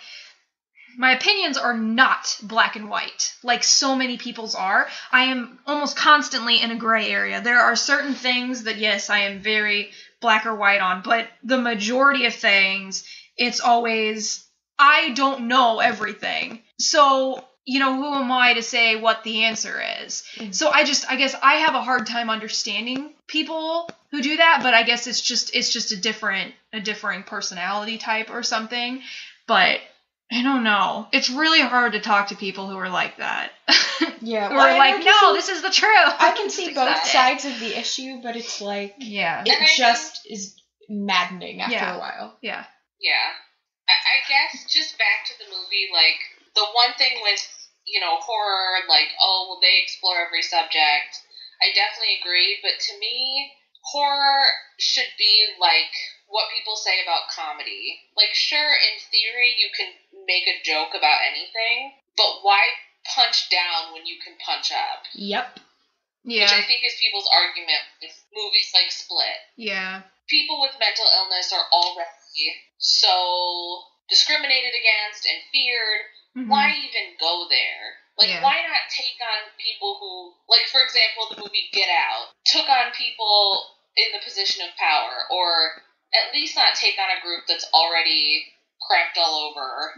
S3: my opinions are not black and white, like so many people's are. I am almost constantly in a gray area. There are certain things that, yes, I am very black or white on, but the majority of things, it's always, I don't know everything. So, you know, who am I to say what the answer is? So I guess I have a hard time understanding people who do that, but I guess it's just a differing personality type or something. But I don't know. It's really hard to talk to people who are like that.
S4: Yeah.
S3: Who are like, no, this is the truth.
S4: I can see both sides of the issue, but it's like, it just is maddening after a while.
S3: Yeah.
S1: Yeah. I guess just back to the movie, like, the one thing with, you know, horror, like, oh, well, they explore every subject. I definitely agree, but to me, horror should be like what people say about comedy. Like, sure, in theory, you can make a joke about anything, but why punch down when you can punch up?
S4: Yep.
S3: Yeah.
S1: Which I think is people's argument with movies like Split.
S3: Yeah.
S1: People with mental illness are already so discriminated against and feared. Why even go there? Like, why not take on people who, like, for example, the movie Get Out took on people in the position of power, or at least not take on a group that's already crapped all over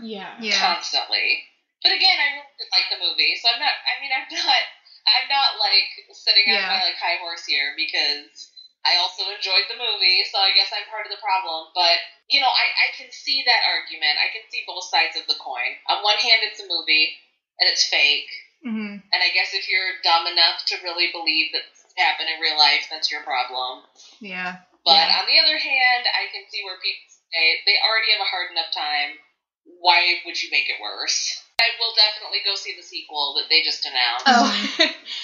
S1: constantly. But again, I really like the movie, so I'm not like sitting on my like high horse here, because I also enjoyed the movie, so I guess I'm part of the problem. But, you know, I can see that argument. I can see both sides of the coin. On one hand, it's a movie, and it's fake. And I guess if you're dumb enough to really believe that this happened in real life, that's your problem.
S3: Yeah.
S1: But on the other hand, I can see where people say they already have a hard enough time. Why would you make it worse? I will definitely go see the sequel that they just announced.
S4: Oh.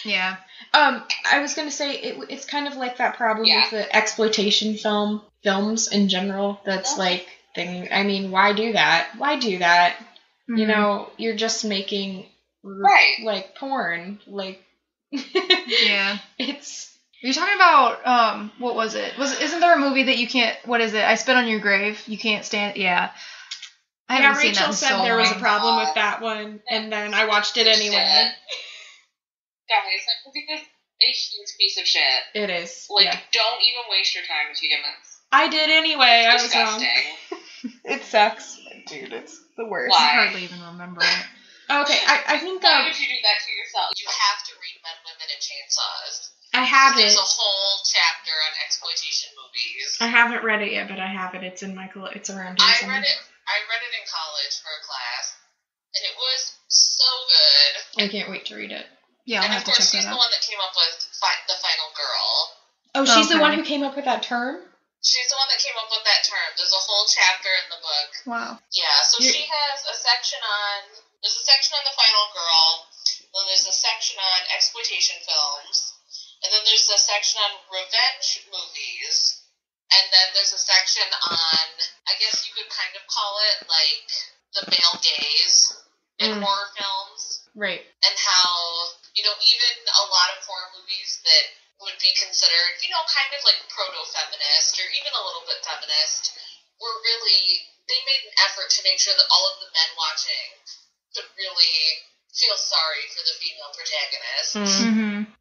S3: Yeah.
S4: I was gonna say it's kind of like that problem with the exploitation films in general. That's like thing. I mean, why do that? Why do that? You know, you're just making like porn. Like,
S3: yeah.
S4: It's.
S3: You're talking about what was it? Isn't there a movie that you can't? What is it? I Spit on Your Grave. You can't stand. Yeah. I haven't seen that in
S4: Rachel said there was a problem with that one, and then I watched it anyway.
S1: Guys, that movie is a huge piece of shit.
S4: It is.
S1: Like, don't even waste your time with humans.
S4: I did anyway.
S1: It's disgusting.
S4: I was wrong. It sucks. Dude, it's the worst.
S1: Why?
S3: I hardly even remember it.
S4: Okay, I think
S1: why would you do that to yourself? You have to read Men, Women, and Chainsaws.
S4: I have it.
S1: There's a whole chapter on exploitation movies.
S4: I haven't read it yet, but I have it. It's in my it's around here somewhere.
S1: I read it in college for a class, and it was so good.
S4: I can't wait to read it.
S3: Yeah, I'll have to check that out.
S1: And of course, she's the one that came up with the final girl.
S4: Oh, she's the one who came up with that term?
S1: She's the one that came up with that term. There's a whole chapter in the book.
S3: Wow.
S1: Yeah, so she has a section on... There's a section on the final girl, then there's a section on exploitation films, and then there's a section on revenge movies, and then there's a section on, I guess you could kind of call it, like, the male gaze in horror films.
S4: Right.
S1: And how, you know, even a lot of horror movies that would be considered, you know, kind of like proto-feminist or even a little bit feminist were really, they made an effort to make sure that all of the men watching could really feel sorry for the female protagonist.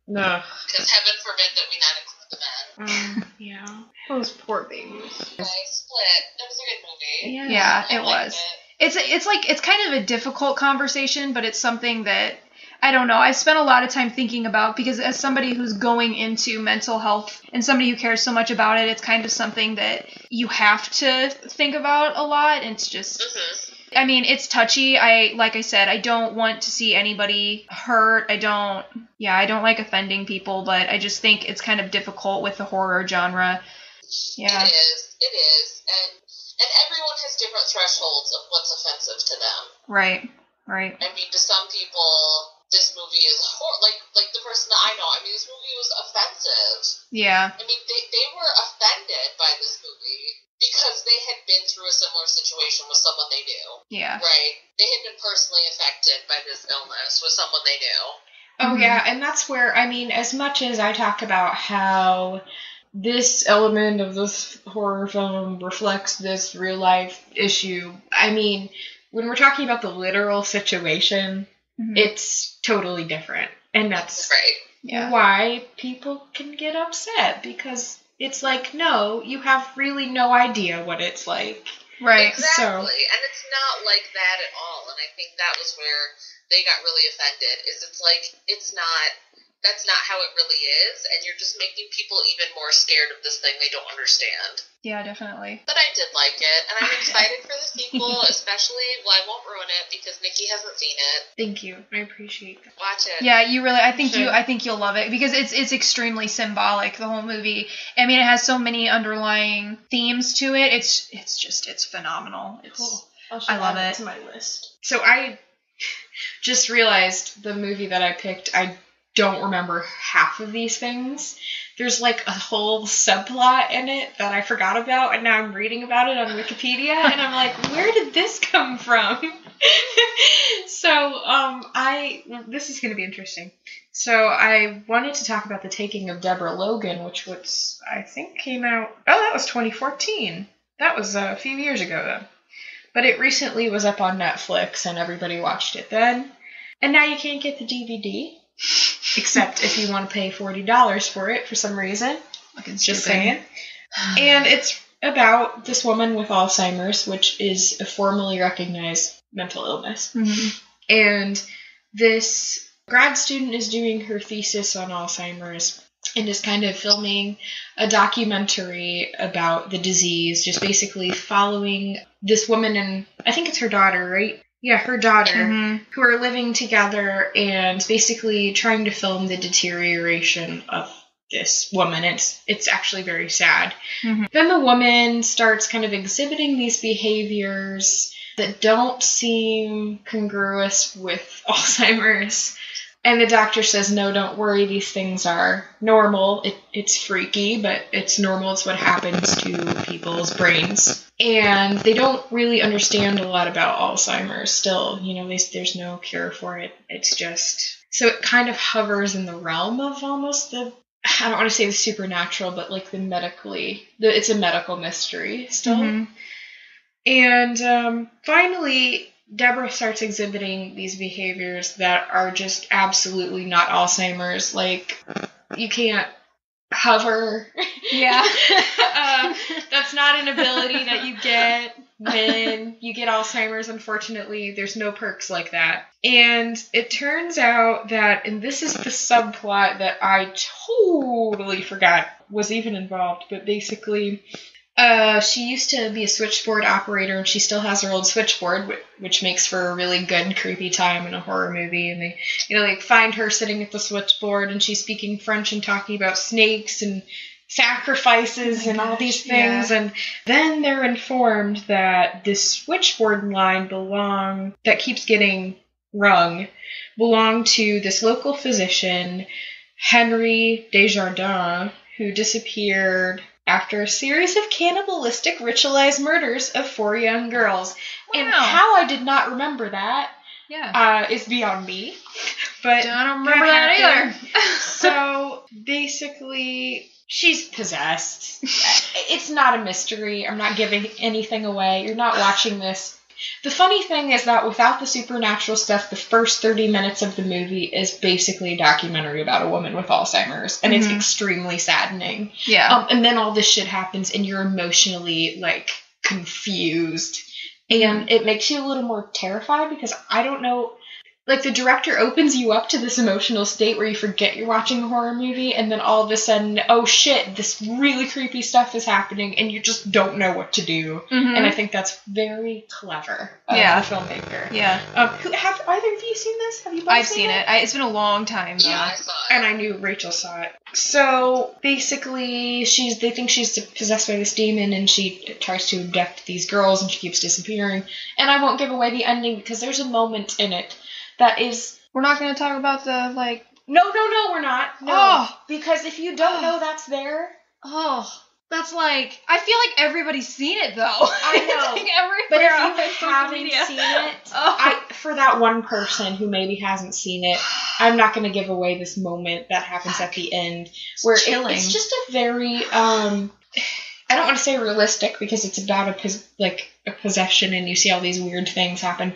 S1: Because heaven forbid that we not include the men.
S4: Yeah. Those poor babies.
S1: Split. That was a good movie.
S3: Yeah, it was. It's kind of a difficult conversation, but it's something that I don't know. I spent a lot of time thinking about, because as somebody who's going into mental health and somebody who cares so much about it, it's kind of something that you have to think about a lot. And it's just, I mean, it's touchy. Like I said, I don't want to see anybody hurt. I don't like offending people, but I just think it's kind of difficult with the horror genre. Yeah.
S1: It is. And everyone has different thresholds of what's offensive to them.
S3: Right.
S1: I mean, to some people, this movie is like the person that I know. I mean, this movie was offensive.
S3: Yeah.
S1: I mean, they were offended by this movie because they had been through a similar situation with someone they knew.
S3: Yeah.
S1: Right? They had been personally affected by this illness with someone they knew.
S4: Oh, yeah, and that's where, I mean, as much as I talk about how this element of this horror film reflects this real-life issue, I mean, when we're talking about the literal situation, it's totally different. And that's why people can get upset, because it's like, no, you have really no idea what it's like.
S3: Right.
S1: Exactly. And it's not like that at all. And I think that was where they got really offended, is it's like, that's not how it really is, and you're just making people even more scared of this thing they don't understand.
S3: Yeah, definitely.
S1: But I did like it, and I'm excited for the sequel, especially, well, I won't ruin it, because Nikki hasn't seen it.
S4: Thank you. I appreciate that.
S1: Watch it.
S3: Yeah, you really, I think you'll love it, because it's extremely symbolic, the whole movie. I mean, it has so many underlying themes to it. It's phenomenal.
S4: Cool.
S3: I love it.
S4: To my list. So I just realized the movie that I picked, I don't remember half of these things. There's like a whole subplot in it that I forgot about, and now I'm reading about it on Wikipedia, and I'm like, where did this come from? So, this is going to be interesting. So I wanted to talk about the Taking of Deborah Logan, which was, I think, came out, that was 2014. That was a few years ago, though. But it recently was up on Netflix, and everybody watched it then. And now you can't get the DVD. Except if you want to pay $40 for it for some reason. Just saying. And it's about this woman with Alzheimer's, which is a formally recognized mental illness. And this grad student is doing her thesis on Alzheimer's and is kind of filming a documentary about the disease, just basically following this woman and I think it's her daughter, right? Yeah, her daughter, who are living together and basically trying to film the deterioration of this woman. It's actually very sad. Then the woman starts kind of exhibiting these behaviors that don't seem congruous with Alzheimer's. And the doctor says, no, don't worry, these things are normal. It's freaky, but it's normal. It's what happens to people's brains. And they don't really understand a lot about Alzheimer's still. You know, there's no cure for it. It's just... So it kind of hovers in the realm of almost the... I don't want to say the supernatural, but like the medically... It's a medical mystery still. And finally... Deborah starts exhibiting these behaviors that are just absolutely not Alzheimer's. Like, you can't hover.
S3: Yeah.
S4: That's not an ability that you get when you get Alzheimer's, unfortunately. There's no perks like that. And it turns out that, and this is the subplot that I totally forgot was even involved, but basically... she used to be a switchboard operator, and she still has her old switchboard, which makes for a really good creepy time in a horror movie. And they, find her sitting at the switchboard, and she's speaking French and talking about snakes and sacrifices and all these things. Yeah. And then they're informed that this switchboard line that keeps getting rung, belonged to this local physician, Henry Desjardins, who disappeared after a series of cannibalistic ritualized murders of 4 young girls. Wow. And how I did not remember that is beyond me. But
S3: don't remember that either.
S4: So basically, she's possessed. It's not a mystery. I'm not giving anything away. You're not watching this. The funny thing is that without the supernatural stuff, the first 30 minutes of the movie is basically a documentary about a woman with Alzheimer's, and it's extremely saddening.
S3: Yeah.
S4: And then all this shit happens, and you're emotionally, confused. And it makes you a little more terrified, because I don't know... the director opens you up to this emotional state where you forget you're watching a horror movie, and then all of a sudden, oh shit, this really creepy stuff is happening, and you just don't know what to do. And I think that's very clever of the filmmaker.
S3: Yeah.
S4: Have either of you seen this? Have you both
S3: I've seen it. It's been a long time, though.
S1: Yeah, I saw it.
S4: And I knew Rachel saw it. So, basically, they think she's possessed by this demon, and she tries to abduct these girls, and she keeps disappearing. And I won't give away the ending, because there's a moment in it that is
S3: We're not going to talk about the, like...
S4: No, we're not. No.
S3: Oh.
S4: Because if you don't know that's there...
S3: Oh. That's like... I feel like everybody's seen it, though.
S4: I know.
S3: It's like everywhere
S4: but if
S3: on
S4: you
S3: social
S4: haven't
S3: media.
S4: seen it, for that one person who maybe hasn't seen it, I'm not going to give away this moment that happens at the end. Where it's just a very... I don't want to say realistic because it's about a possession and you see all these weird things happen.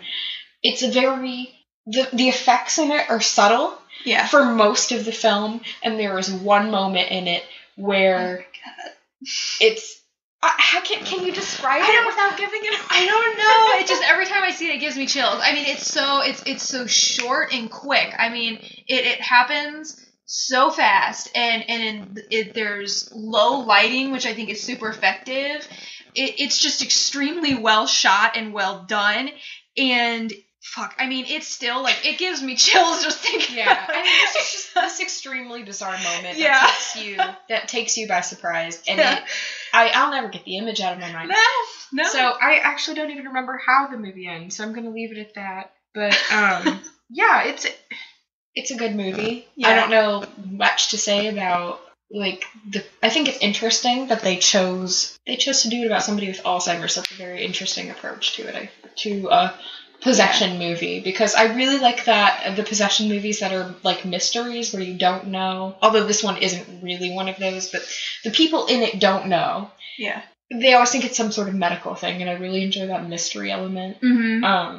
S4: It's a very... The effects in it are subtle for most of the film, and there is one moment in it where it's... can you describe it without giving it away?
S3: I don't know. It just, every time I see it gives me chills. I mean, it's so short and quick. I mean, it happens so fast, and there's low lighting, which I think is super effective. It's just extremely well shot and well done, and fuck, I mean, it's still, like, it gives me chills just thinking about it.
S4: I mean, this is just this extremely bizarre moment that takes you by surprise, and I'll never get the image out of my mind.
S3: No.
S4: So I actually don't even remember how the movie ends, so I'm going to leave it at that. But, it's a good movie. Yeah. I don't know much to say about, like, I think it's interesting that they chose to do it about somebody with Alzheimer's. That's a very interesting approach to it, to a possession movie, because I really like the possession movies that are like mysteries where you don't know, although this one isn't really one of those, but the people in it don't know.
S3: Yeah.
S4: They always think it's some sort of medical thing, and I really enjoy that mystery element.
S3: Mm-hmm.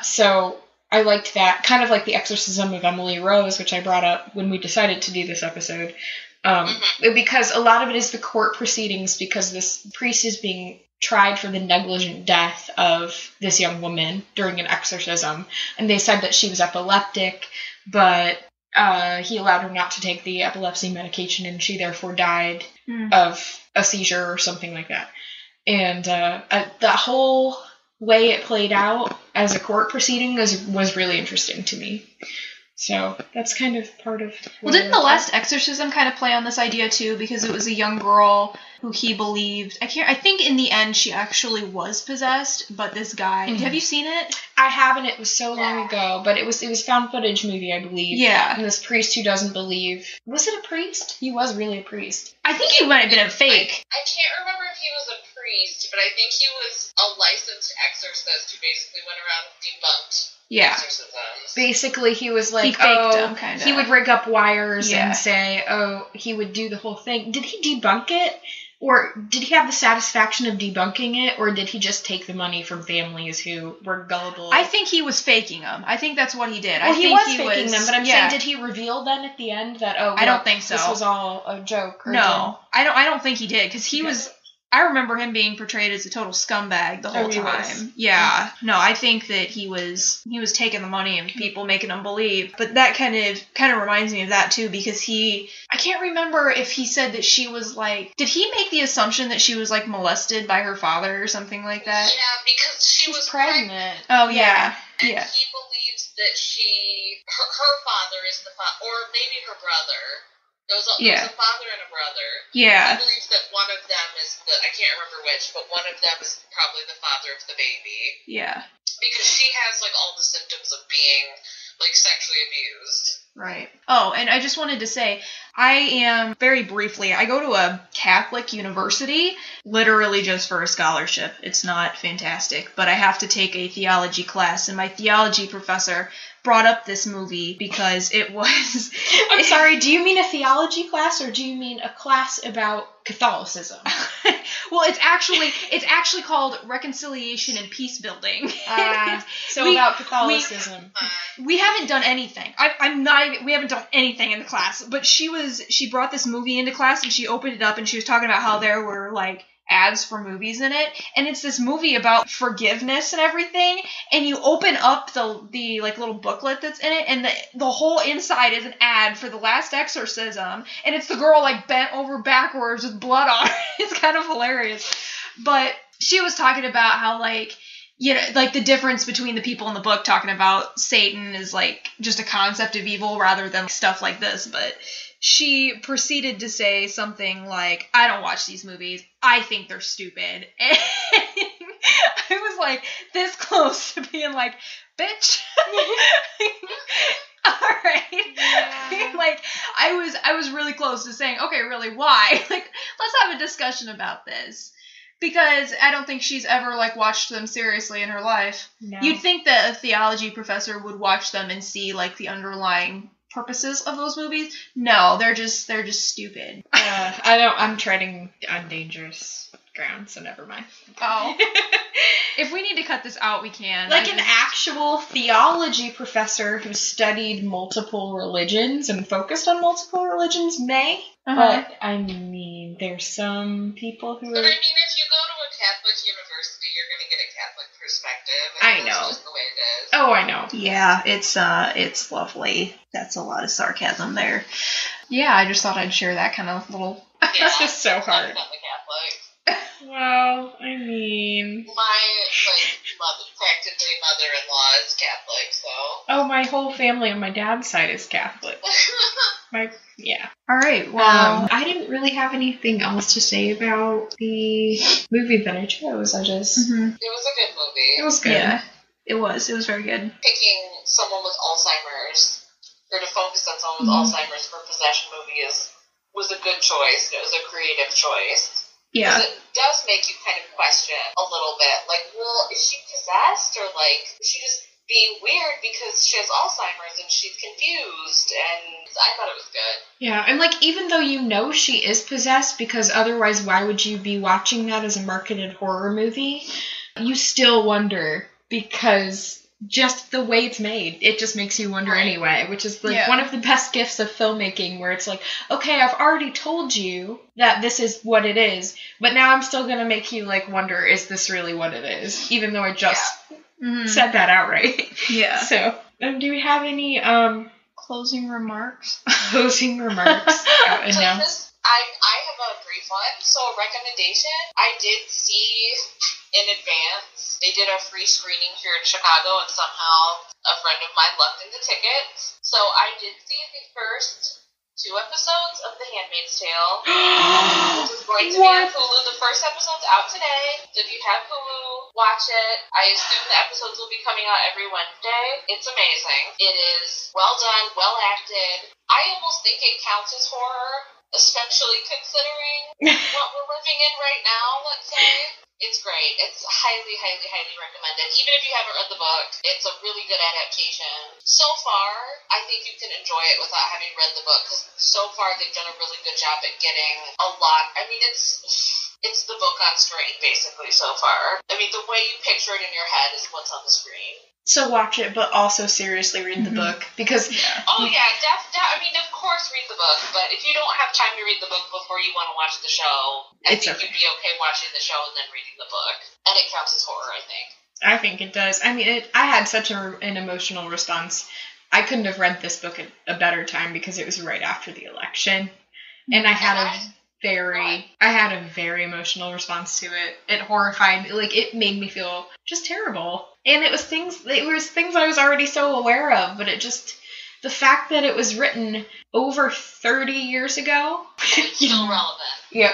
S4: So I liked that, kind of like the exorcism of Emily Rose, which I brought up when we decided to do this episode, because a lot of it is the court proceedings, because this priest is being tried for the negligent death of this young woman during an exorcism, and they said that she was epileptic, but he allowed her not to take the epilepsy medication, and she therefore died of a seizure or something like that. And the whole way it played out as a court proceeding was really interesting to me. So that's kind of part of...
S3: Well, didn't the last exorcism kind of play on this idea too? Because it was a young girl who he believed... I think in the end she actually was possessed, but this guy... Have you seen it?
S4: I haven't. It was so long ago, but it was found footage movie, I believe.
S3: Yeah.
S4: And this priest who doesn't believe... Was it a priest? He was really a priest.
S3: I think he might have been a fake.
S1: I can't remember if he was a priest, but I think he was a licensed exorcist who basically went around and debunked exorcisms.
S4: Basically, he was like,
S3: he faked them, kind of.
S4: He would rig up wires and say, he would do the whole thing. Did he debunk it? Or did he have the satisfaction of debunking it? Or did he just take the money from families who were gullible?
S3: I think he was faking them. I think that's what he did.
S4: Well, he was faking them, but I'm saying, did he reveal then at the end that,
S3: I don't think so.
S4: This was all a joke? Or
S3: no, I don't think he did, because he was... I remember him being portrayed as a total scumbag the whole time. Yeah. No, I think that he was taking the money and people making him believe. But that kind of reminds me of that too, because I can't remember if he said that she was like, did he make the assumption that she was like molested by her father or something like that?
S1: Yeah, because she was pregnant.
S3: Oh yeah.
S1: And he believes that her father is the father, or maybe her brother. There's a father and a brother.
S3: Yeah.
S1: He believes that one of them is I can't remember which, but one of them is probably the father of the baby.
S3: Yeah.
S1: Because she has, like, all the symptoms of being, like, sexually abused.
S3: Right. Oh, and I just wanted to say, I go to a Catholic university, literally just for a scholarship. It's not fantastic, but I have to take a theology class, and my theology professor brought up this movie because it was...
S4: I'm sorry, do you mean a theology class, or do you mean a class about Catholicism?
S3: Well, it's actually called Reconciliation and Peace Building.
S4: About Catholicism.
S3: We haven't done anything. We haven't done anything in the class, but she brought this movie into class, and she opened it up, and she was talking about how there were, like, ads for movies in it, and it's this movie about forgiveness and everything, and you open up the like little booklet that's in it, and the whole inside is an ad for The Last Exorcism, and it's the girl like bent over backwards with blood on her. It's kind of hilarious. But she was talking about how, like, you know, like the difference between the people in the book talking about Satan is like just a concept of evil rather than stuff like this, but she proceeded to say something like, I don't watch these movies. I think they're stupid. And I was like this close to being like, bitch. Alright.
S4: Yeah.
S3: Like, I was really close to saying, okay, really, why? Like, let's have a discussion about this. Because I don't think she's ever, like, watched them seriously in her life.
S4: No.
S3: You'd think that a theology professor would watch them and see, like, the underlying purposes of those movies. No, they're just stupid.
S4: I'm treading on dangerous ground, so never mind.
S3: Oh. If we need to cut this out, we can.
S4: Like an actual theology professor who studied multiple religions and focused on multiple religions may. But, I mean, there's some people who
S1: But
S4: are...
S1: I mean, if you go to a Catholic university, you're going to get a Catholic perspective.
S4: I
S1: And
S4: know.
S1: That's just the way it is.
S4: Oh, I know.
S3: Yeah, it's lovely. That's a lot of sarcasm there. Yeah, I just thought I'd share that kind of little...
S4: This is so hard.
S1: I'm not the Catholic.
S4: Well, I mean...
S1: My, practically mother-in-law is Catholic, so...
S4: Oh, my whole family on my dad's side is Catholic. Yeah.
S3: All right, well...
S4: I didn't really have anything else to say about the movie that I chose. I just...
S1: It was a good movie.
S4: It was good.
S3: Yeah, it was very good.
S1: Picking someone with Alzheimer's, or to focus on someone with Alzheimer's for possession movie was a good choice. It was a creative choice.
S3: Yeah.
S1: Because it does make you kind of question a little bit. Like, well, is she possessed? Or, like, is she just being weird because she has Alzheimer's and she's confused? And I thought it was good.
S4: Yeah, and, like, even though you know she is possessed, because otherwise why would you be watching that as a marketed horror movie? You still wonder, because... just the way it's made, it just makes you wonder anyway, which is like one of the best gifts of filmmaking, where it's like, okay, I've already told you that this is what it is, but now I'm still gonna make you like wonder, is this really what it is, even though I just said that outright.
S3: Yeah.
S4: So, do we have any
S3: closing remarks?
S4: Closing remarks? No.
S1: I have a brief one. So a recommendation, I did see in advance, they did a free screening here in Chicago, and somehow a friend of mine left in the tickets. So I did see the first 2 episodes of The Handmaid's Tale, which is going to be on Hulu. The first episode's out today, so if you have Hulu, watch it. I assume the episodes will be coming out every Wednesday. It's amazing. It is well done, well acted. I almost think it counts as horror, especially considering what we're living in right now, let's say. It's great. It's highly, highly, highly recommended. Even if you haven't read the book, it's a really good adaptation. So far, I think you can enjoy it without having read the book, because so far they've done a really good job at getting a lot. I mean, it's the book on screen, basically, so far. I mean, the way you picture it in your head is what's on the screen.
S4: So watch it, but also seriously read the book, because...
S1: Oh, yeah, I mean, of course read the book, but if you don't have time to read the book before you want to watch the show, I think you'd be okay watching the show and then reading the book. And it counts as horror, I think.
S4: I think it does. I mean, I had such an emotional response. I couldn't have read this book at a better time, because it was right after the election. And I had a very emotional response to it. It horrified me. Like, it made me feel just terrible. And it was things I was already so aware of, but it just, the fact that it was written over 30 years ago.
S1: It's still relevant.
S4: Yep.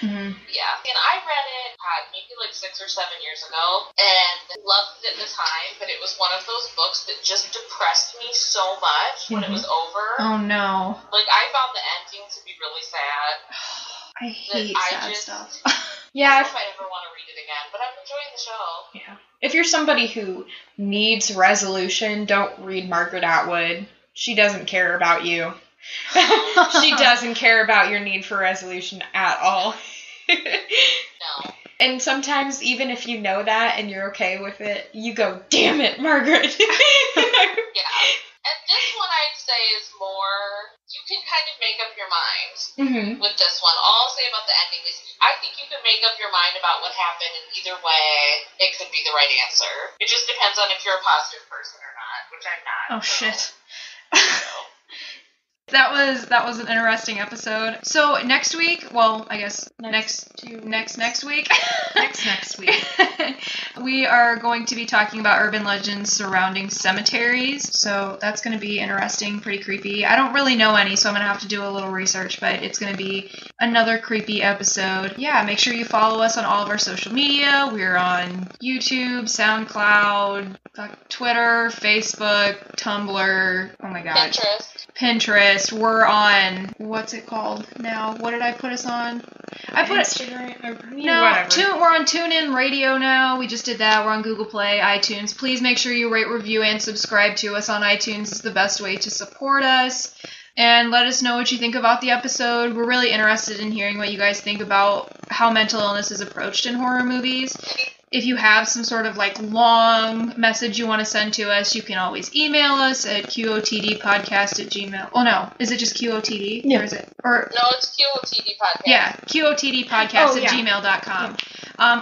S1: Yeah. And I read it, maybe like 6 or 7 years ago, and loved it at the time, but it was one of those books that just depressed me so much when it was over.
S3: Oh, no.
S1: Like, I found the ending to be really sad.
S3: I hate sad stuff.
S4: Yeah.
S1: I don't know if I ever want to read it again, but I'm enjoying the show.
S4: Yeah. If you're somebody who needs resolution, don't read Margaret Atwood. She doesn't care about you. She doesn't care about your need for resolution at all.
S1: No.
S4: And sometimes, even if you know that and you're okay with it, you go, damn it, Margaret.
S1: Yeah. And this one, I'd say, is more, you can kind of make up your mind with this one. All I'll say about the ending is, I think you can make up your mind about what happened, and either way, it could be the right answer. It just depends on if you're a positive person or not, which I'm not.
S3: Oh, shit. That was an interesting episode. So next week, well, I guess next week.
S2: Next week.
S3: We are going to be talking about urban legends surrounding cemeteries. So that's going to be interesting, pretty creepy. I don't really know any, so I'm going to have to do a little research, but it's going to be another creepy episode. Yeah, make sure you follow us on all of our social media. We're on YouTube, SoundCloud, Twitter, Facebook, Tumblr. Oh my god. Pinterest. We're on, what's it called now? What did I put us on? I put
S2: Instagram.
S3: We're on TuneIn Radio now. We just did that. We're on Google Play, iTunes. Please make sure you rate, review, and subscribe to us on iTunes. It's the best way to support us. And let us know what you think about the episode. We're really interested in hearing what you guys think about how mental illness is approached in horror movies. If you have some sort of long message you want to send to us, you can always email us at qotdpodcast@gmail. Oh no, is it just QOTD?
S4: Yeah.
S3: Or is it?
S1: No, it's QOTD podcast.
S3: Yeah, QOTDpodcast@gmail.com.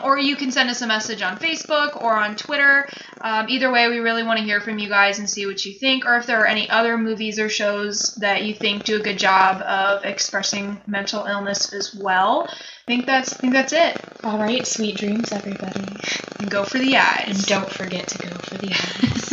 S3: Or you can send us a message on Facebook or on Twitter. Either way, we really want to hear from you guys and see what you think, or if there are any other movies or shows that you think do a good job of expressing mental illness as well. I think that's it.
S4: All right, sweet dreams, everybody.
S3: And go for the eyes.
S4: And don't forget to go for the eyes.